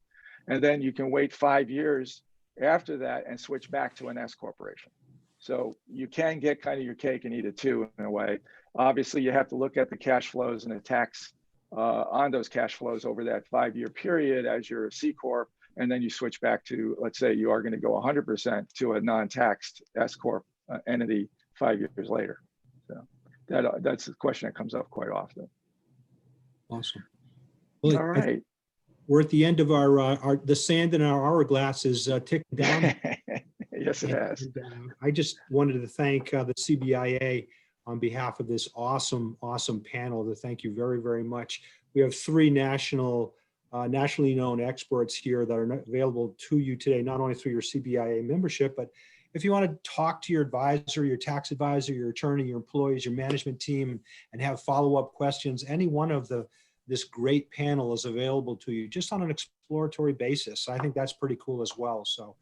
Speaker 2: And then you can wait 5 years after that and switch back to an S corporation. So you can get kind of your cake and eat it too, in a way. Obviously, you have to look at the cash flows and the tax on those cash flows over that 5-year period as you're a C Corp. And then you switch back to, let's say you are going to go 100% to a non-taxed S Corp entity 5 years later. So that's a question that comes up quite often.
Speaker 1: Awesome. Well,
Speaker 2: all right.
Speaker 1: We're at the end of the sand in our hourglass is ticking down.
Speaker 2: Yes, it has.
Speaker 1: And, I just wanted to thank the CBIA on behalf of this awesome panel. To thank you very, very much. We have 3 nationally known experts here that are available to you today, not only through your CBIA membership, but if you want to talk to your advisor, your tax advisor, your attorney, your employees, your management team, and have follow-up questions, any one of this great panel is available to you just on an exploratory basis. I think that's pretty cool as well. So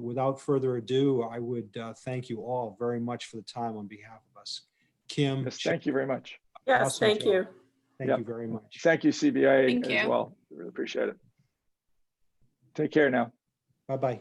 Speaker 1: without further ado, I would thank you all very much for the time on behalf of us. Kim.
Speaker 2: Yes, thank you very much.
Speaker 4: Yes,
Speaker 1: Awesome
Speaker 4: thank you.
Speaker 1: Thank you very much.
Speaker 2: Thank you, CBIA,
Speaker 3: Thank you.
Speaker 2: as well. Really appreciate it. Take care now.
Speaker 1: Bye-bye.